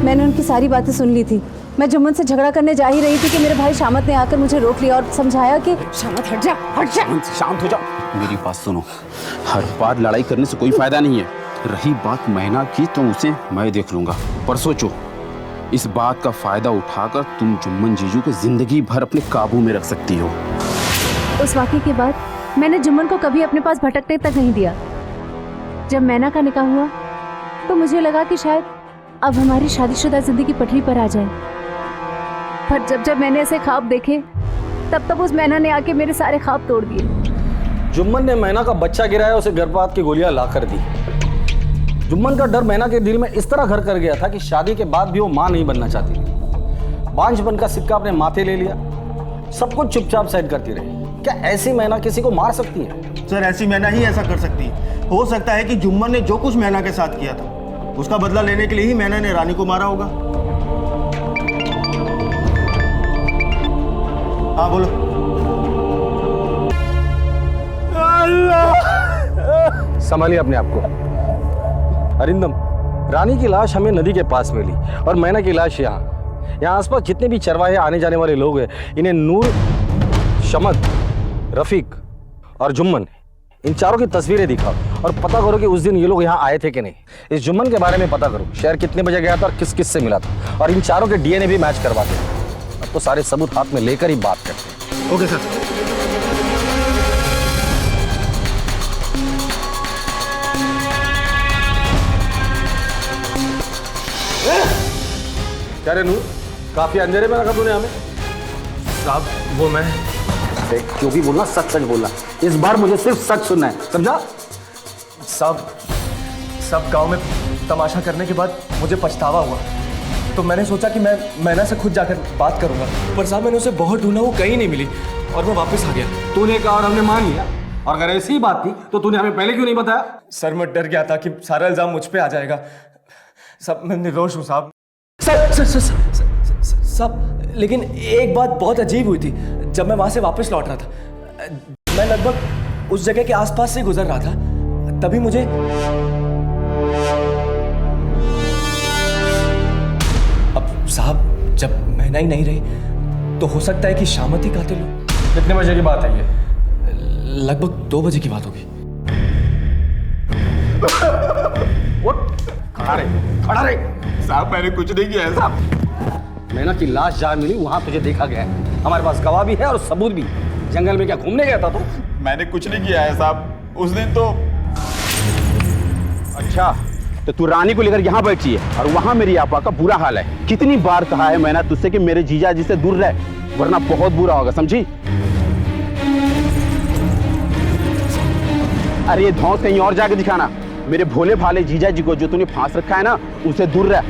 मैंने मैंने उनकी सारी बातें सुन ली थी। मैं जुम्मन से झगड़ा करने जा ही रही थी कि मेरे भाई शामत ने आकर मुझे रोक लिया और समझाया कि शामत हट जा, हट जा। शांत हो जाओ, मेरी बात सुनो। हर बार लड़ाई करने से कोई फायदा नहीं है। रही बात मैना की तो उसे मैं देख लूंगा, पर सोचो इस बात का फायदा उठाकर तुम जुम्मन जीजू को जिंदगी भर अपने काबू में रख सकती हो। उस वाक़ये के बाद मैंने जुम्मन को कभी अपने पास भटकने तक नहीं दिया। जब मैना का निकाह हुआ तो मुझे लगा कि शायद अब हमारी शादीशुदा जिंदगी पटरी पर आ जाए, पर जब मैंने ऐसे ख्वाब देखे तब उस मैना ने आके मेरे सारे ख्वाब तोड़ दिए। जुम्मन ने मैना का बच्चा गिराया, उसे गर्भपात की गोलियां ला कर दी। जुम्मन का डर मैना के दिल में इस तरह घर कर गया था कि शादी के बाद भी वो मां नहीं बनना चाहती थी। बांझपन का सिक्का अपने माथे ले लिया, सब कुछ चुपचाप साइड करती रही। क्या ऐसी मैना किसी को मार सकती है? सर ऐसी मैना ही ऐसा कर सकती है। हो सकता है कि जुम्मन ने जो कुछ मैना के साथ किया था उसका बदला लेने के लिए ही मैना ने रानी को मारा होगा। हाँ बोलो। संभालिए अपने आप को। अरिंदम, रानी की लाश हमें नदी के पास मिली और मैना की लाश यहाँ आसपास जितने भी चरवाहे आने जाने वाले लोग हैं, इन्हें नूर, शमद, रफीक और जुम्मन, इन चारों की तस्वीरें दिखाओ और पता करो कि उस दिन ये लोग यहाँ आए थे कि नहीं। इस जुम्मन के बारे में पता करो, शहर कितने बजे गया था और किस किस से मिला था, और इन चारों के डीएनए भी मैच करवा दो। अब तो सारे सबूत हाथ में लेकर ही बात करते हैं। Okay sir. क्या रे नूर, काफी अंधेरे में रखा तूने हमें। साहब वो मैं देख, जो भी बोलना सच सच बोलना, इस बार मुझे सिर्फ सच सुनना है, समझा? साहब सब गांव में तमाशा करने के बाद मुझे पछतावा हुआ, तो मैंने सोचा कि मैं मैना से खुद जाकर बात करूंगा। पर साहब मैंने उसे बहुत ढूंढा, वो कहीं नहीं मिली और मैं वापस आ गया। तूने कहा और हमने मान लिया, और अगर ऐसी बात थी तो तूने हमें पहले क्यों नहीं बताया? सर मैं डर गया था कि सारा इल्जाम मुझ पे आ जाएगा। सब मैं निर्दोष हूँ साहब। सब लेकिन एक बात बहुत अजीब हुई थी। जब मैं वहां से वापस लौट रहा था, मैं लगभग उस जगह के आसपास से गुजर रहा था, तभी मुझे अब साहब जब मैना ही नहीं रही तो हो सकता है कि शामत ही कातिल हो। कितने बजे की बात है ये? लगभग 2 बजे की बात होगी। खड़ा रहे। साहब मैंने कुछ नहीं किया है साहब। मैना की लाश जहाँ मिली वहां तुझे देखा गया है, हमारे पास गवाह भी है और सबूत भी। जंगल में क्या घूमने गया था तू? मैंने कुछ नहीं किया है साहब, उस दिन तो। अच्छा तो तू रानी को लेकर यहाँ बैठी है और वहाँ मेरी आपा का बुरा हाल है। कितनी बार कहा है मैंने तुझसे कि मेरे जीजा जी से दूर रह, वरना बहुत बुरा होगा, समझी? अरे ये धौंस कहीं और जाके दिखाना। मेरे भोले भाले जीजा जी को जो तूने फांस रखा है ना, उसे दूर रह।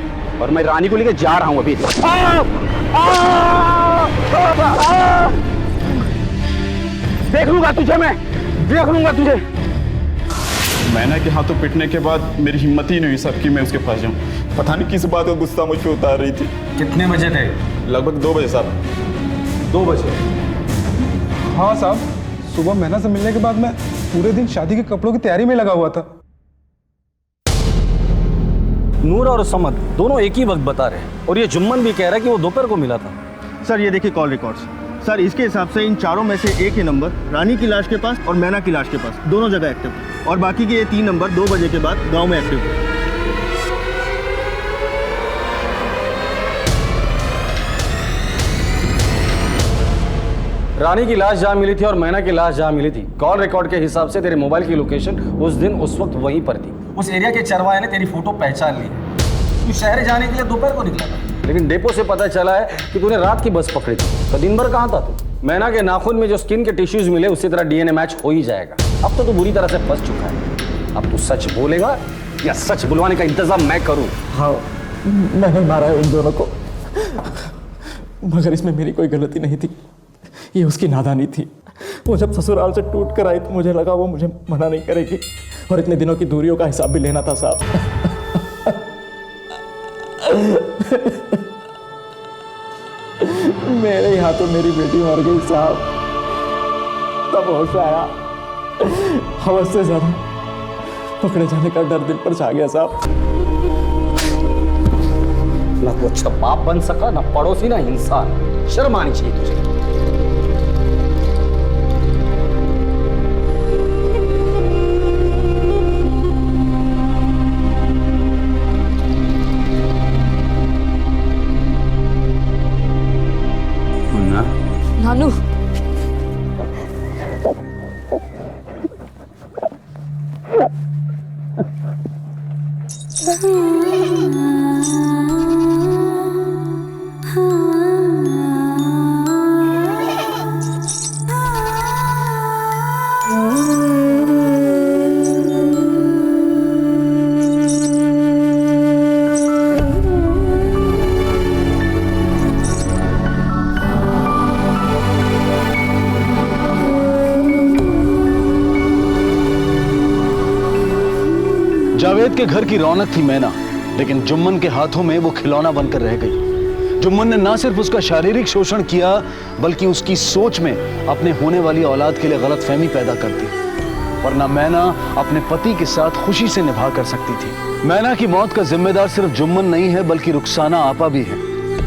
और मैं रानी को लेकर जा रहा हूं अभी। देख लूंगा तुझे, मैं देख लूंगा तुझे। मैना के हाथों पिटने के बाद मेरी हिम्मत ही नहीं हुई सब कि मैं उसके पास जाऊं। पता नहीं किस बात का गुस्सा मुझ पे उतार रही थी। कितने बजे थे? लगभग 2 बजे साहब। 2 बजे? हाँ साहब, सुबह मैना से मिलने के बाद मैं पूरे दिन शादी के कपड़ों की तैयारी में लगा हुआ था। नूर और समद दोनों एक ही वक्त बता रहे हैं, और ये जुम्मन भी कह रहा है कि वो दोपहर को मिला था। सर ये देखिए कॉल रिकॉर्ड्स। सर इसके हिसाब से इन चारों में से एक ही नंबर रानी की लाश के पास और मैना की लाश के पास दोनों जगह एक्टिव, और बाकी के ये 3 नंबर 2 बजे के बाद गांव में एक्टिव है। रानी की लाश जहाँ मिली थी और मैना की लाश जहाँ मिली थी, कॉल रिकॉर्ड के हिसाब से तेरे मोबाइल की लोकेशन उस दिन उस वक्त वहीं पर थी। उस एरिया के चरवाहे ने तेरी फोटो पहचान ली। तू शहर जाने के लिए दोपहर को निकला था, लेकिन डेपो से पता चला है कि तूने रात की बस पकड़ी थी। तो दिन भर कहाँ था तू? मैना के नाखून में जो स्किन के टिश्यूज मिले उसी तरह डीएनए मैच हो ही जाएगा। अब तो तू बुरी तरह से फंस चुका है। अब तू सच बोलेगा या सच बुलवाने का इंतजाम मैं करूँ? हाँ मैंने मारा है उन दोनों को, मगर इसमें मेरी कोई गलती नहीं थी, ये उसकी नादानी थी। वो जब ससुराल से टूट कर आई तो मुझे लगा वो मुझे मना नहीं करेगी, और इतने दिनों की दूरियों का हिसाब भी लेना था साहब। मेरे ही हाथों मेरी बेटी मर गई साहब। तब होश आया, हवस से ज्यादा पकड़े जाने का डर दिल पर छा गया साहब। ना तो अच्छा बाप बन सका, ना पड़ोसी, ना इंसान। शर्म आनी चाहिए तुझे। मुन्ना, नानू, जावेद के घर की रौनक थी मैना, लेकिन जुम्मन के हाथों में वो खिलौना बनकर रह गई। जुम्मन ने ना सिर्फ उसका शारीरिक शोषण किया, बल्कि उसकी सोच में अपने होने वाली औलाद के लिए गलतफहमी पैदा कर दी, वरना मैना अपने पति के साथ खुशी से निभा कर सकती थी। मैना की मौत का जिम्मेदार सिर्फ जुम्मन नहीं है, बल्कि रुखसाना आपा भी है,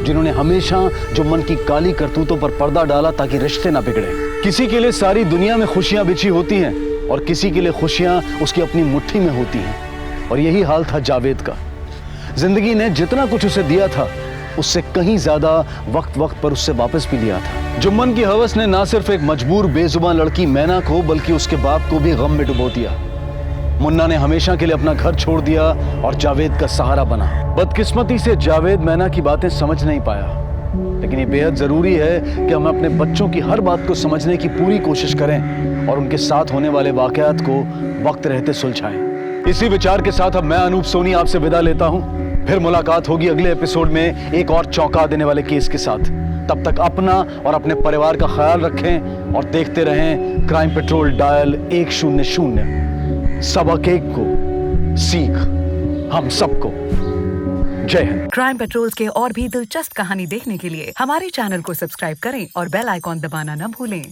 जिन्होंने हमेशा जुम्मन की काली करतूतों पर पर्दा डाला ताकि रिश्ते ना बिगड़े। किसी के लिए सारी दुनिया में खुशियां बिछी होती हैं और किसी के लिए खुशियां उसकी अपनी मुट्ठी में होती हैं, और यही हाल था जावेद का। जिंदगी ने जितना कुछ उसे दिया था, उससे कहीं ज्यादा वक्त वक्त पर उससे वापस भी लिया था। जुम्मन की हवस ने ना सिर्फ एक मजबूर बेजुबान लड़की मैना को, बल्कि उसके बाप को भी गम में डुबो दिया। मुन्ना ने हमेशा के लिए अपना घर छोड़ दिया और जावेद का सहारा बना। बदकिस्मती से जावेद मैना की बातें समझ नहीं पाया, लेकिन ये बेहद जरूरी है कि हम अपने बच्चों की हर बात को समझने की पूरी कोशिश करें और उनके साथ होने वाले वाकयात को वक्त रहते सुलझाएं। इसी विचार के साथ अब मैं अनूप सोनी आपसे विदा लेता हूं। फिर मुलाकात होगी अगले एपिसोड में एक और चौंका देने वाले केस के साथ। तब तक अपना और अपने परिवार का ख्याल रखें और देखते रहें क्राइम पेट्रोल डायल 100। सबक एक को सीख हम सबको। जय हिंद। क्राइम पेट्रोल्स के और भी दिलचस्प कहानी देखने के लिए हमारे चैनल को सब्सक्राइब करें और बेल आइकॉन दबाना न भूलें।